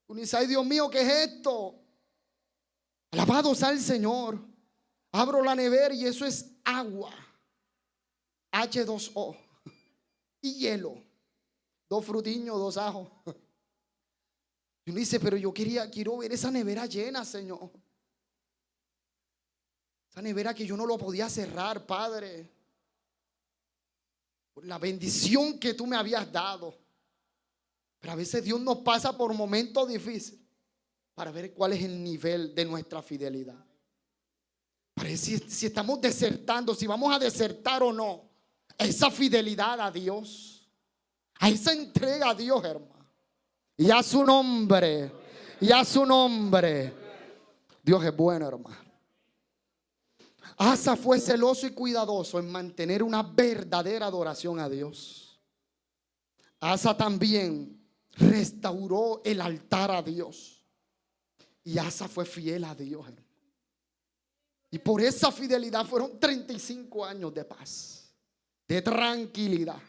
Uno dice, ay Dios mío, ¿qué es esto? Alabado sea el Señor. Abro la nevera y eso es agua. H2O. Y hielo. 2 frutiños, 2 ajos. Y uno dice, pero yo quiero ver esa nevera llena, Señor. Esa nevera que yo no lo podía cerrar, Padre. Por la bendición que tú me habías dado. Pero a veces Dios nos pasa por momentos difíciles para ver cuál es el nivel de nuestra fidelidad. Para ver si estamos desertando, si vamos a desertar o no. Esa fidelidad a Dios. A esa entrega a Dios, hermano. Y a su nombre. Y a su nombre. Dios es bueno, hermano. Asa fue celoso y cuidadoso en mantener una verdadera adoración a Dios. Asa también restauró el altar a Dios. Y Asa fue fiel a Dios, hermano. Y por esa fidelidad fueron 35 años de paz, de tranquilidad.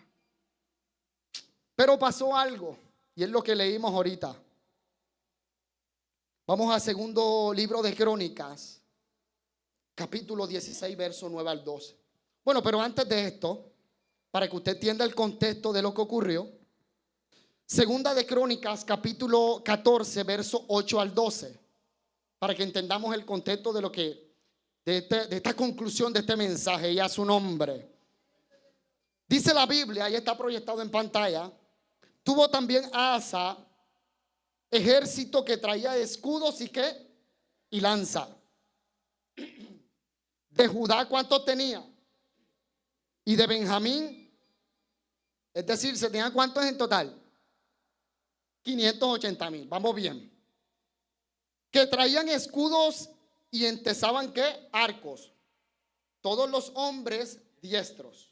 Pero pasó algo, y es lo que leímos ahorita. Vamos al segundo libro de Crónicas, capítulo 16, verso 9 al 12. Bueno, pero antes de esto, para que usted entienda el contexto de lo que ocurrió, segunda de Crónicas, capítulo 14, verso 8 al 12, para que entendamos el contexto de lo que, de esta conclusión de este mensaje, y a su nombre. Dice la Biblia, ahí está proyectado en pantalla. Tuvo también Asa ejército que traía escudos y qué, y lanza. De Judá, ¿cuántos tenía? Y de Benjamín, es decir, ¿se tenían cuántos en total? 580,000, vamos bien. Que traían escudos y entesaban ¿qué? Arcos. Todos los hombres diestros.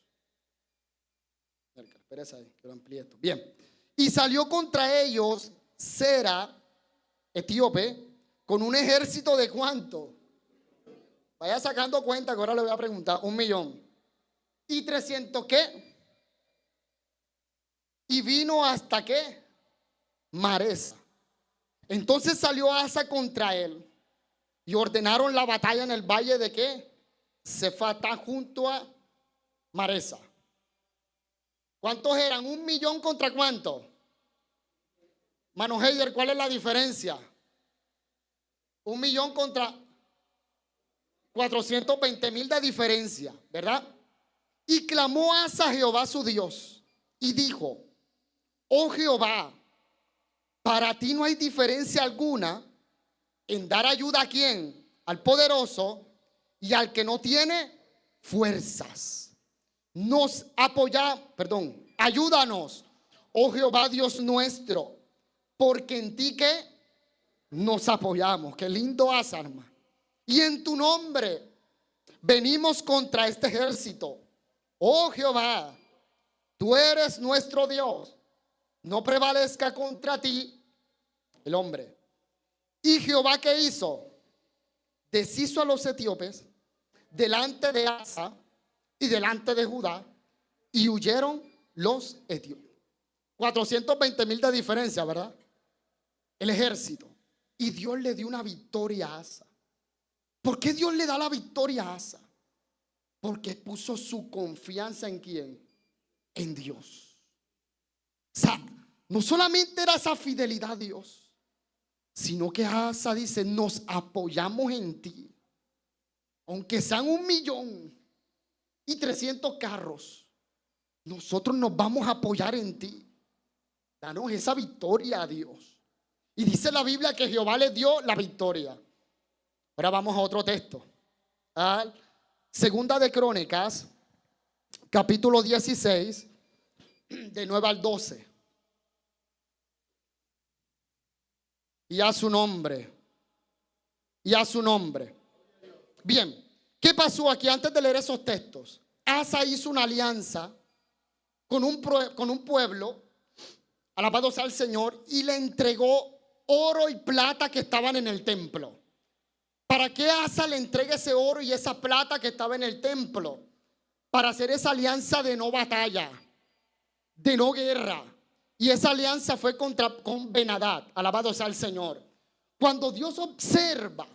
Espérese ahí, que lo amplíe esto. Bien. Y salió contra ellos Sera, etíope, con un ejército de ¿cuánto? Vaya sacando cuenta que ahora le voy a preguntar. 1,000,000. ¿Y 300 qué? Y vino hasta qué? Maresa. Entonces salió Asa contra él y ordenaron la batalla en el valle de qué? Sefata, junto a Maresa. ¿Cuántos eran? 1,000,000 contra ¿cuánto? Mano Heider, ¿cuál es la diferencia? 1,000,000 contra 420,000 de diferencia, ¿verdad? Y clamó Asa a Jehová su Dios y dijo: oh Jehová, para ti no hay diferencia alguna en dar ayuda a quien, al poderoso y al que no tiene fuerzas. Ayúdanos, oh Jehová Dios nuestro, porque en ti que nos apoyamos. Qué lindo Asa, hermano. Y en tu nombre venimos contra este ejército. Oh Jehová, tú eres nuestro Dios. No prevalezca contra ti el hombre. Y Jehová, ¿qué hizo? Deshizo a los etíopes delante de Asa y delante de Judá, y huyeron los etíopes. 420,000 de diferencia, ¿verdad? El ejército. Y Dios le dio una victoria a Asa. ¿Por qué Dios le da la victoria a Asa? Porque puso su confianza ¿en quién? En Dios. O sea, no solamente era esa fidelidad a Dios, sino que Asa dice: nos apoyamos en ti. Aunque sean 1,300,000 carros, nosotros nos vamos a apoyar en ti. Danos esa victoria a Dios. Y dice la Biblia que Jehová le dio la victoria. Ahora vamos a otro texto. Segunda de Crónicas, capítulo 16, de 9 al 12. Y a su nombre. Y a su nombre. Bien, ¿qué pasó aquí antes de leer esos textos? Asa hizo una alianza con un pueblo, alabado sea el Señor, y le entregó oro y plata que estaban en el templo. ¿Para qué Asa le entrega ese oro y esa plata que estaba en el templo? Para hacer esa alianza de no batalla, de no guerra. Y esa alianza fue con Ben-Hadad, alabado sea el Señor. Cuando Dios observa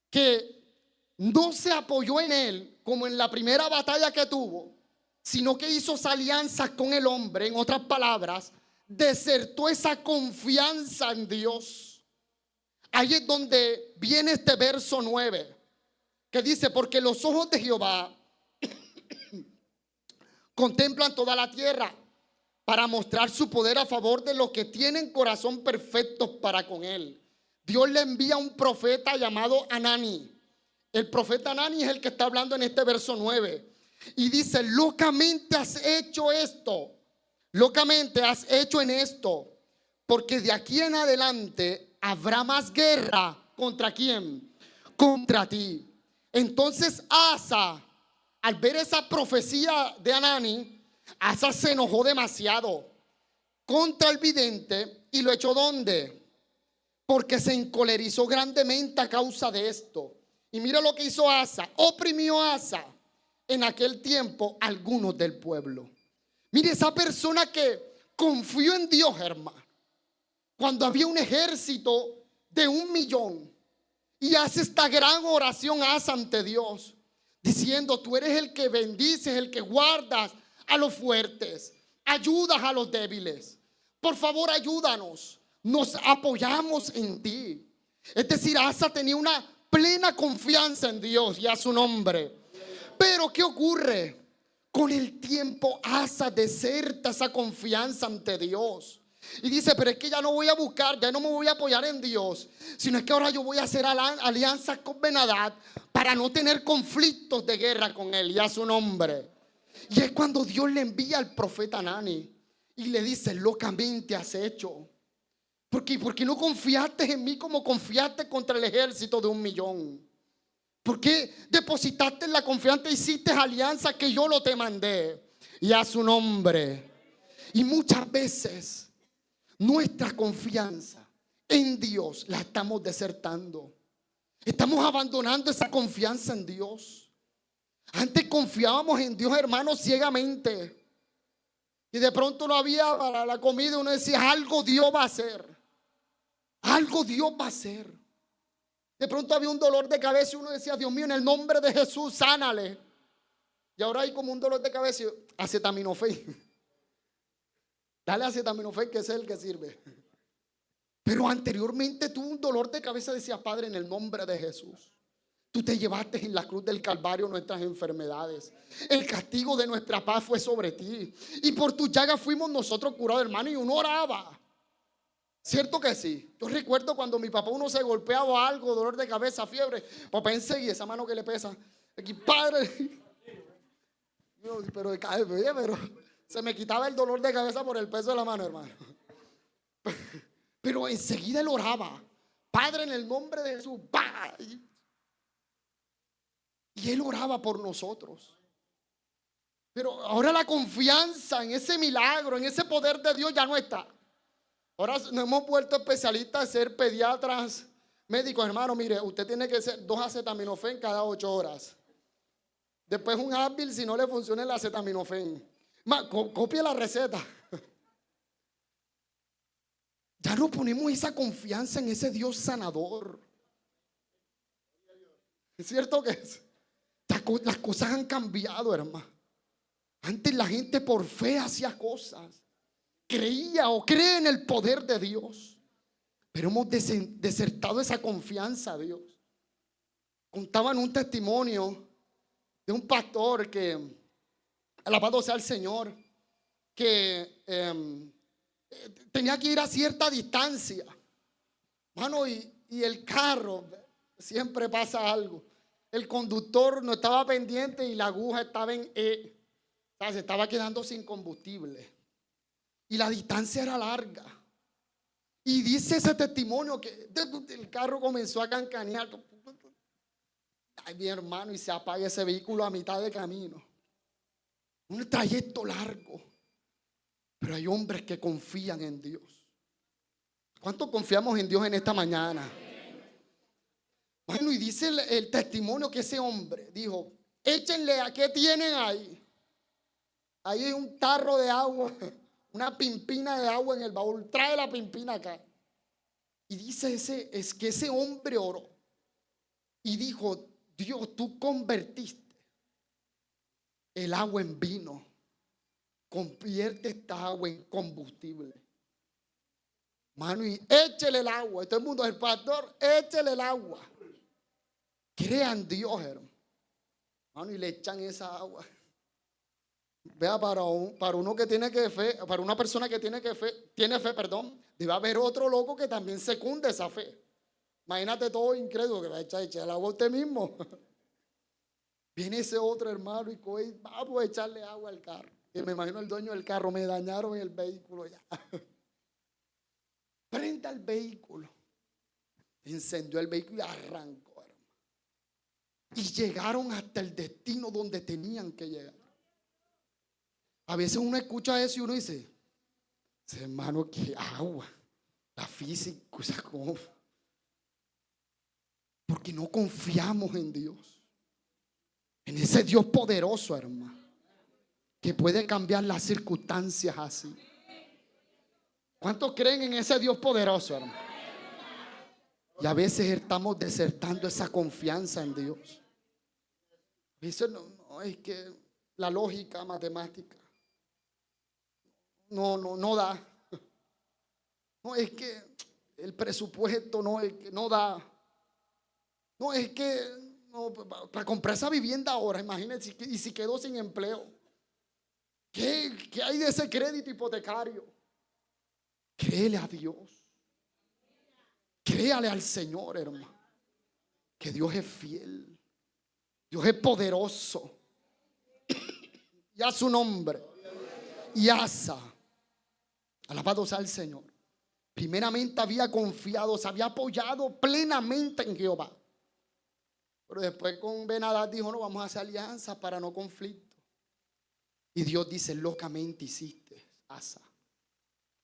que no se apoyó en él como en la primera batalla que tuvo, sino que hizo esa alianza con el hombre, en otras palabras, desertó esa confianza en Dios. Ahí es donde viene este verso 9, que dice: porque los ojos de Jehová contemplan toda la tierra para mostrar su poder a favor de los que tienen corazón perfecto para con él. Dios le envía un profeta llamado Anani. El profeta Anani es el que está hablando en este verso 9. Y dice: locamente has hecho esto, locamente has hecho en esto, porque de aquí en adelante habrá más guerra. ¿Contra quién? Contra ti. Entonces Asa, al ver esa profecía de Anani, Asa se enojó demasiado contra el vidente y lo echó ¿dónde? Porque se encolerizó grandemente a causa de esto. Y mira lo que hizo Asa: oprimió Asa en aquel tiempo algunos del pueblo. Mire, esa persona que confió en Dios, hermano, cuando había un ejército de 1,000,000, y hace esta gran oración Asa ante Dios, diciendo: tú eres el que bendices, el que guardas a los fuertes, ayudas a los débiles. Por favor, ayúdanos, nos apoyamos en ti. Es decir, Asa tenía una plena confianza en Dios y a su nombre. Pero ¿qué ocurre? Con el tiempo Asa deserta esa confianza ante Dios y dice: pero es que ya no voy a buscar, ya no me voy a apoyar en Dios, sino es que ahora yo voy a hacer alianzas con Ben-Hadad para no tener conflictos de guerra con él y a su nombre. Y es cuando Dios le envía al profeta Anani y le dice: locamente has hecho. ¿Por qué no confiaste en mí como confiaste contra el ejército de 1,000,000? ¿Por qué depositaste en la confianza, hiciste alianza que yo no te mandé? Y a su nombre. Y muchas veces nuestra confianza en Dios la estamos desertando. Estamos abandonando esa confianza en Dios. Antes confiábamos en Dios, hermanos, ciegamente. Y de pronto no había para la comida y uno decía: algo Dios va a hacer. Algo Dios va a hacer. De pronto había un dolor de cabeza y uno decía: Dios mío, en el nombre de Jesús, sánale. Y ahora hay como un dolor de cabeza y acetaminofén. Dale acetaminofén, que es el que sirve. Pero anteriormente tuvo un dolor de cabeza. Decía: Padre, en el nombre de Jesús, tú te llevaste en la cruz del Calvario nuestras enfermedades. El castigo de nuestra paz fue sobre ti, y por tu llaga fuimos nosotros curados, hermano. Y uno oraba. ¿Cierto que sí? Yo recuerdo cuando mi papá, uno se golpeaba algo, dolor de cabeza, fiebre, papá enseguida, esa mano que le pesa, aquí, Padre. Pero se me quitaba el dolor de cabeza por el peso de la mano, hermano. Pero enseguida él oraba: Padre, en el nombre de Jesús. ¡Bah! Y él oraba por nosotros. Pero ahora la confianza en ese milagro, en ese poder de Dios ya no está. Ahora nos hemos vuelto especialistas a ser pediatras, médicos. Hermano, mire, usted tiene que ser 2 acetaminofén cada 8 horas. Después un Advil si no le funciona el acetaminofén. Copie la receta. Ya no ponemos esa confianza en ese Dios sanador. ¿Es cierto que es? Las cosas han cambiado, hermano. Antes la gente por fe hacía cosas, creía o cree en el poder de Dios, pero hemos desertado esa confianza a Dios. Contaban un testimonio de un pastor que, alabado sea el Señor, que tenía que ir a cierta distancia, mano, y el carro, siempre pasa algo. El conductor no estaba pendiente y la aguja estaba en E. O sea, se estaba quedando sin combustible y la distancia era larga. Y dice ese testimonio que el carro comenzó a cancanear. Ay, mi hermano, y se apaga ese vehículo a mitad de camino. Un trayecto largo. Pero hay hombres que confían en Dios. ¿Cuánto confiamos en Dios en esta mañana? Bueno, y dice el testimonio que ese hombre dijo: échenle, ¿a qué tienen ahí? Ahí hay un tarro de agua, una pimpina de agua en el baúl. Trae la pimpina acá. Y dice que ese hombre oró y dijo: Dios, tú convertiste el agua en vino, convierte esta agua en combustible. Mano, y échele el agua. Y todo el mundo, el pastor, échele el agua. Crean Dios, hermano. Mano, y le echan esa agua. Vea, para uno que tiene que fe, para una persona que tiene fe, perdón, debe haber otro loco que también secunde esa fe. Imagínate todo incrédulo que va a echar el agua a usted mismo. Viene ese otro hermano y coge, vamos a echarle agua al carro. Y me imagino el dueño del carro: me dañaron el vehículo ya. Prenda el vehículo. Encendió el vehículo y arrancó, hermano. Y llegaron hasta el destino donde tenían que llegar. A veces uno escucha eso y uno dice: hermano, qué agua, la física, o sea, ¿cómo? Porque no confiamos en Dios, en ese Dios poderoso, hermano, que puede cambiar las circunstancias así. ¿Cuántos creen en ese Dios poderoso, hermano? Y a veces estamos desertando esa confianza en Dios. A veces no es que la lógica matemática no da. No es que el presupuesto no da. No es que para comprar esa vivienda ahora, imagínense, y si quedó sin empleo, ¿qué hay de ese crédito hipotecario? Créele a Dios. Créale al Señor, hermano, que Dios es fiel, Dios es poderoso. Y a su nombre. Y Asa, alabado sea el Señor, primeramente había confiado, se había apoyado plenamente en Jehová. Pero después con Ben-Hadad dijo: no, vamos a hacer alianza para no conflicto. Y Dios dice: locamente hiciste, Asa,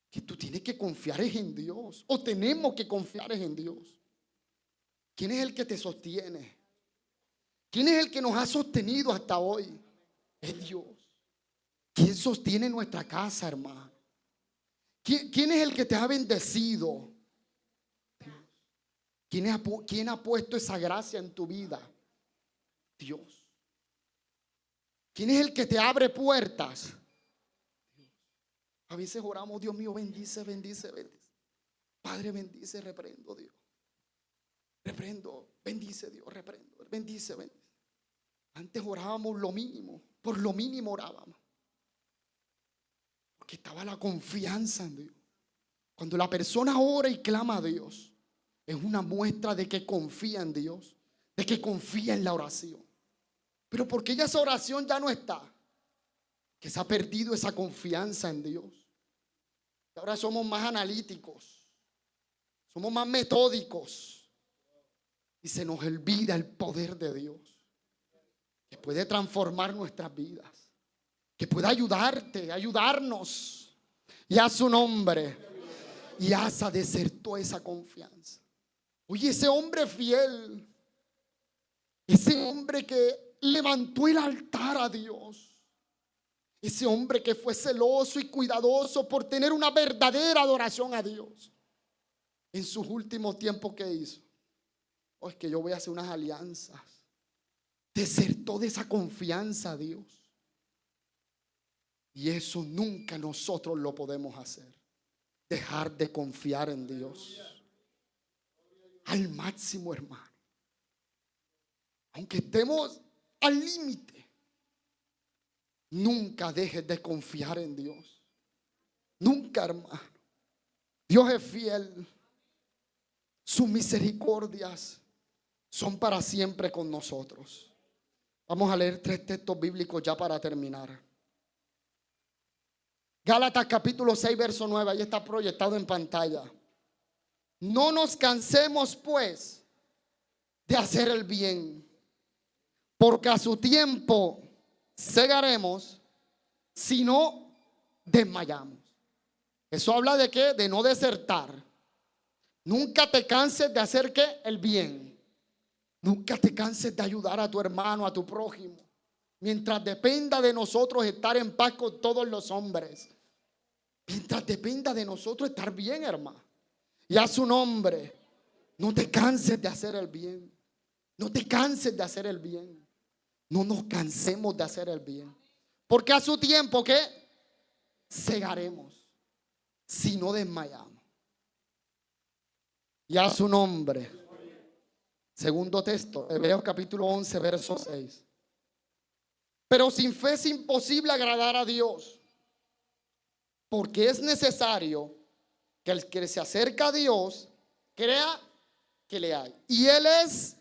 que tú tienes que confiar en Dios, o tenemos que confiar en Dios. ¿Quién es el que te sostiene? ¿Quién es el que nos ha sostenido hasta hoy? Es Dios. ¿Quién sostiene nuestra casa, hermano? ¿Quién es el que te ha bendecido? ¿Quién ha puesto esa gracia en tu vida? Dios. ¿Quién es el que te abre puertas? Dios. A veces oramos: Dios mío, bendice, bendice, bendice. Padre, bendice, reprendo, Dios. Reprendo, bendice, Dios, reprendo, bendice, bendice. Antes orábamos lo mínimo, por lo mínimo orábamos. Porque estaba la confianza en Dios. Cuando la persona ora y clama a Dios, es una muestra de que confía en Dios, de que confía en la oración. Pero porque ya esa oración ya no está, que se ha perdido esa confianza en Dios. Y ahora somos más analíticos, somos más metódicos, y se nos olvida el poder de Dios, que puede transformar nuestras vidas, que puede ayudarte, ayudarnos. Y a su nombre. Y Asa desertó esa confianza. Oye, ese hombre fiel, ese hombre que levantó el altar a Dios, ese hombre que fue celoso y cuidadoso por tener una verdadera adoración a Dios, en sus últimos tiempos, ¿qué hizo? Oh, es que yo voy a hacer unas alianzas. Desertó de esa confianza a Dios. Y eso nunca nosotros lo podemos hacer. Dejar de confiar en Dios al máximo, hermano. Aunque estemos al límite, nunca dejes de confiar en Dios. Nunca, hermano. Dios es fiel. Sus misericordias son para siempre con nosotros. Vamos a leer 3 textos bíblicos ya para terminar. Gálatas capítulo 6 verso 9, ahí está proyectado en pantalla. No nos cansemos pues de hacer el bien, porque a su tiempo segaremos si no desmayamos. Eso habla de qué? De no desertar. Nunca te canses de hacer ¿qué? El bien. Nunca te canses de ayudar a tu hermano, a tu prójimo. Mientras dependa de nosotros estar en paz con todos los hombres. Mientras dependa de nosotros estar bien, hermano. Y a su nombre, no te canses de hacer el bien. No te canses de hacer el bien. No nos cansemos de hacer el bien. Porque a su tiempo, ¿qué? Segaremos si no desmayamos. Y a su nombre. Segundo texto, Hebreos capítulo 11, verso 6. Pero sin fe es imposible agradar a Dios, porque es necesario que el que se acerca a Dios crea que le hay. Y Él es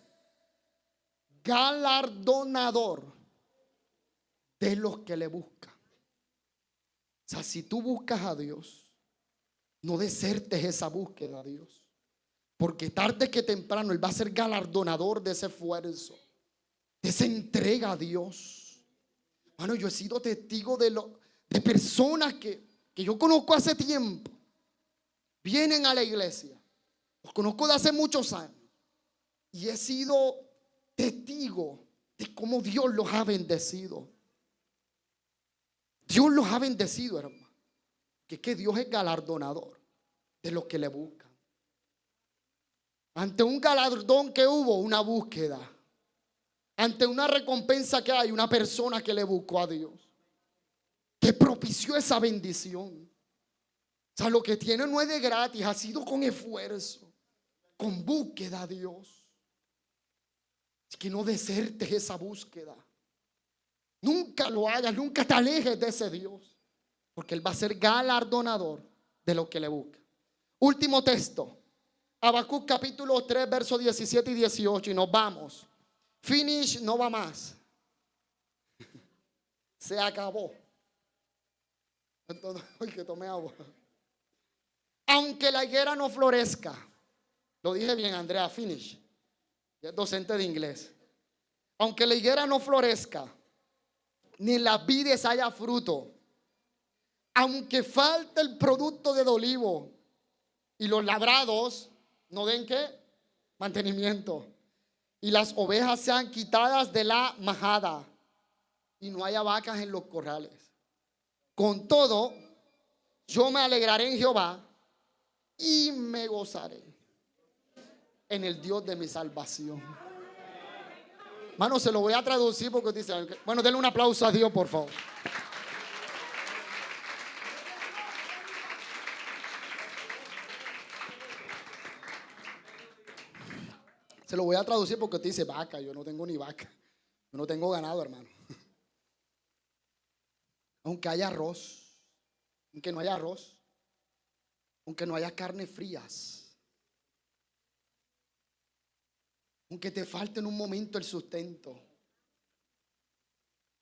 galardonador de los que le buscan. O sea, si tú buscas a Dios, no desertes esa búsqueda a Dios, porque tarde que temprano Él va a ser galardonador de ese esfuerzo, de esa entrega a Dios. Bueno, yo he sido testigo de personas que yo conozco hace tiempo, vienen a la iglesia, los conozco de hace muchos años, y he sido testigo de cómo Dios los ha bendecido. Dios los ha bendecido, hermano, que Dios es galardonador de los que le buscan. Ante un galardón que hubo, una búsqueda. Ante una recompensa que hay, una persona que le buscó a Dios, que propició esa bendición. O sea, lo que tiene no es de gratis, ha sido con esfuerzo, con búsqueda a Dios. Es que no desertes esa búsqueda. Nunca lo hagas, nunca te alejes de ese Dios, porque Él va a ser galardonador de lo que le busca. Último texto, Habacuc capítulo 3, versos 17 y 18, y nos vamos. Finish, no va más. Se acabó. Entonces, hoy que tomé agua. Aunque la higuera no florezca, lo dije bien, Andrea, finish. Es docente de inglés. Aunque la higuera no florezca, ni en las vides haya fruto, aunque falte el producto del olivo y los labrados no den ¿qué? Mantenimiento, y las ovejas sean quitadas de la majada y no haya vacas en los corrales, con todo yo me alegraré en Jehová y me gozaré en el Dios de mi salvación. Mano, se lo voy a traducir porque dice, bueno, denle un aplauso a Dios, por favor. Se lo voy a traducir porque usted dice vaca. Yo no tengo ni vaca. Yo no tengo ganado, hermano. Aunque haya arroz, aunque no haya arroz, aunque no haya carnes frías, aunque te falte en un momento el sustento,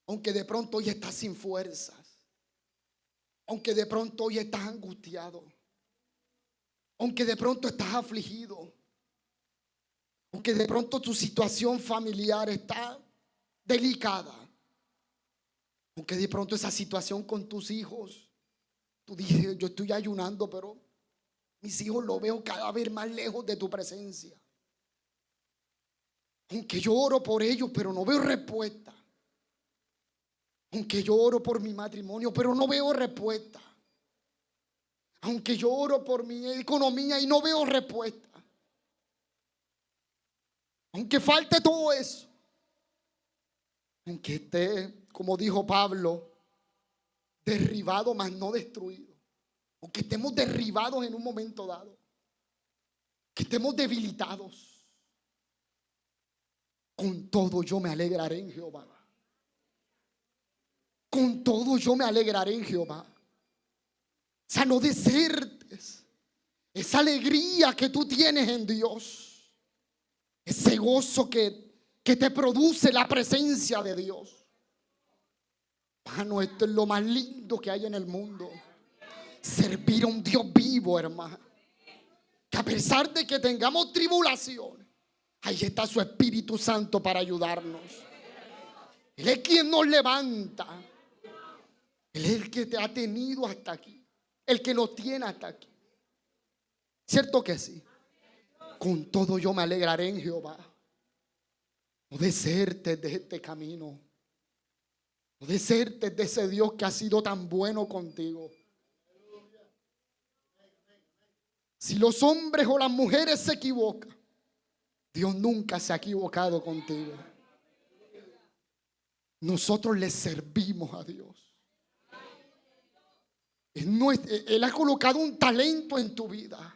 aunque de pronto hoy estás sin fuerzas, aunque de pronto hoy estás angustiado, aunque de pronto estás afligido, aunque de pronto tu situación familiar está delicada, aunque de pronto esa situación con tus hijos, tú dices, yo estoy ayunando, pero mis hijos los veo cada vez más lejos de tu presencia. Aunque yo oro por ellos, pero no veo respuesta. Aunque yo oro por mi matrimonio, pero no veo respuesta. Aunque yo oro por mi economía y no veo respuesta. Aunque falte todo eso. Aunque esté, como dijo Pablo, derribado mas no destruido. Aunque estemos derribados en un momento dado. Que estemos debilitados. Con todo yo me alegraré en Jehová. Con todo yo me alegraré en Jehová. O sea, no desertes esa alegría que tú tienes en Dios, ese gozo que te produce la presencia de Dios. Hermano, esto es lo más lindo que hay en el mundo. Servir a un Dios vivo, hermano. Que a pesar de que tengamos tribulaciones, ahí está su Espíritu Santo para ayudarnos. Él es quien nos levanta. Él es el que te ha tenido hasta aquí. El que nos tiene hasta aquí. ¿Cierto que sí? Con todo yo me alegraré en Jehová. No desertes de este camino. No desertes de ese Dios que ha sido tan bueno contigo. Si los hombres o las mujeres se equivocan, Dios nunca se ha equivocado contigo. Nosotros le servimos a Dios. Él ha colocado un talento en tu vida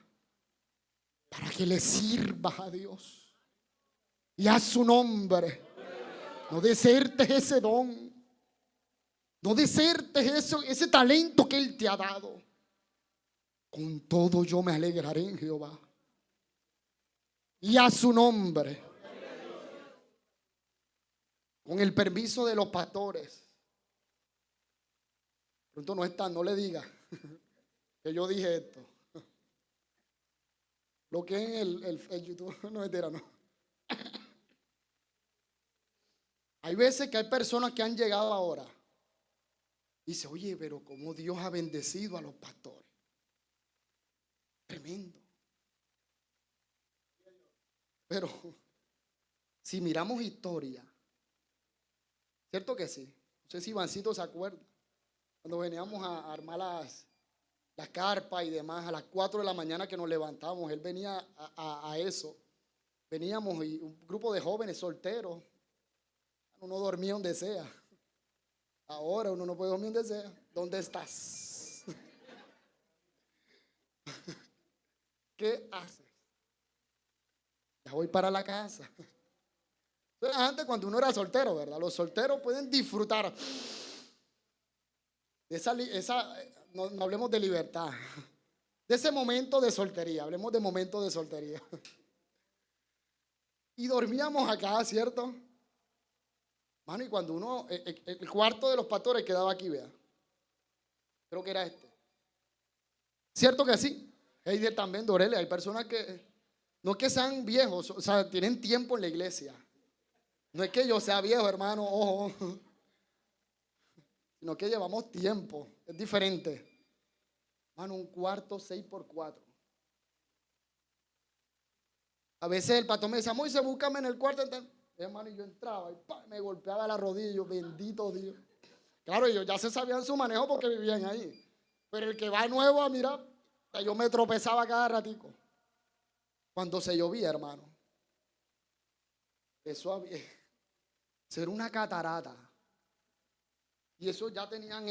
para que le sirvas a Dios y a su nombre. No desertes ese don. No desertes ese talento que Él te ha dado. Con todo yo me alegraré en Jehová y a su nombre. Con el permiso de los pastores. Pronto no están, no le diga que yo dije esto. Lo que en el YouTube no entera, no. Hay veces que hay personas que han llegado ahora y dice, oye, pero cómo Dios ha bendecido a los pastores. Tremendo. Pero si miramos historia, ¿cierto que sí? No sé si Ivancito se acuerda. Cuando veníamos a armar las carpas y demás, a las 4 de la mañana que nos levantábamos, él venía a eso. Veníamos y un grupo de jóvenes solteros. Uno dormía donde sea. Ahora uno no puede dormir donde sea. ¿Dónde estás? ¿Qué haces? Ya voy para la casa. Entonces, antes cuando uno era soltero, ¿verdad? Los solteros pueden disfrutar de no hablemos de libertad, de ese momento de soltería, hablemos de momento de soltería. Y dormíamos acá, ¿cierto? Mano, y cuando uno, el cuarto de los pastores quedaba aquí, vea. Creo que era este. ¿Cierto que sí? Heider también, Dorele, hay personas que, no es que sean viejos, o sea, tienen tiempo en la iglesia. No es que yo sea viejo, hermano, ojo. Sino que llevamos tiempo, es diferente. Mano, un cuarto 6x4. A veces el pastor me decía, Moisés, búscame en el cuarto. Hermano, y yo entraba y me golpeaba la rodilla. Y yo, bendito Dios. Claro, ellos ya se sabían su manejo porque vivían ahí. Pero el que va nuevo a mirar, yo me tropezaba cada ratico. Cuando se llovía, hermano. Eso había. Eso era una catarata. Y eso ya tenían,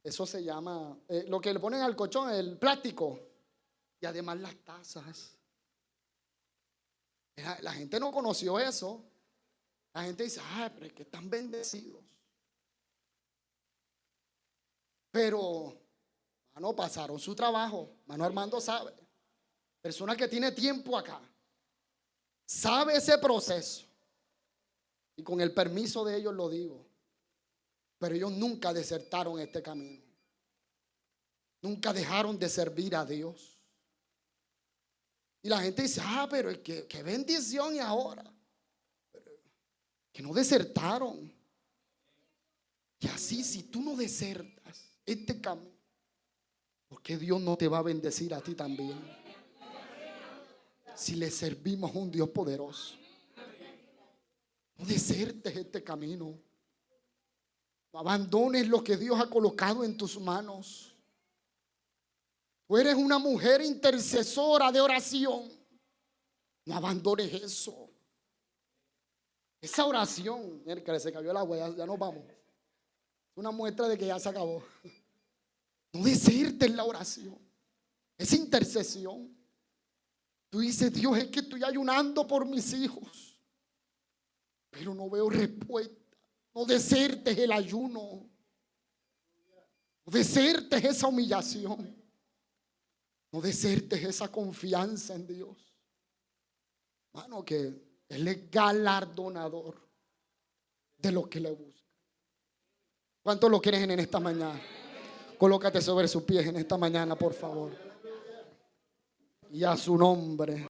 eso se llama, lo que le ponen al colchón, el plástico. Y además las tazas. La gente no conoció eso. La gente dice, ay, pero es que están bendecidos. Pero, mano, pasaron su trabajo. Mano Armando sabe. Persona que tiene tiempo acá. Sabe ese proceso. Y con el permiso de ellos lo digo. Pero ellos nunca desertaron este camino. Nunca dejaron de servir a Dios. Y la gente dice, ah, pero es que qué bendición y ahora. Pero, que no desertaron. Y así, si tú no desertas este camino, ¿por qué Dios no te va a bendecir a ti también? Si le servimos a un Dios poderoso. No desertes este camino. No abandones lo que Dios ha colocado en tus manos. Tú eres una mujer intercesora de oración. No abandones eso. Esa oración, mira, se cayó el agua, ya nos vamos. Es una muestra de que ya se acabó. No desertes la oración. Es intercesión. Tú dices, Dios, es que estoy ayunando por mis hijos, pero no veo respuesta. No desertes el ayuno. No desertes esa humillación. No desertes esa confianza en Dios. Mano, que Él es galardonador de lo que le busca. ¿Cuántos lo quieren en esta mañana? Colócate sobre sus pies en esta mañana, por favor. Y a su nombre.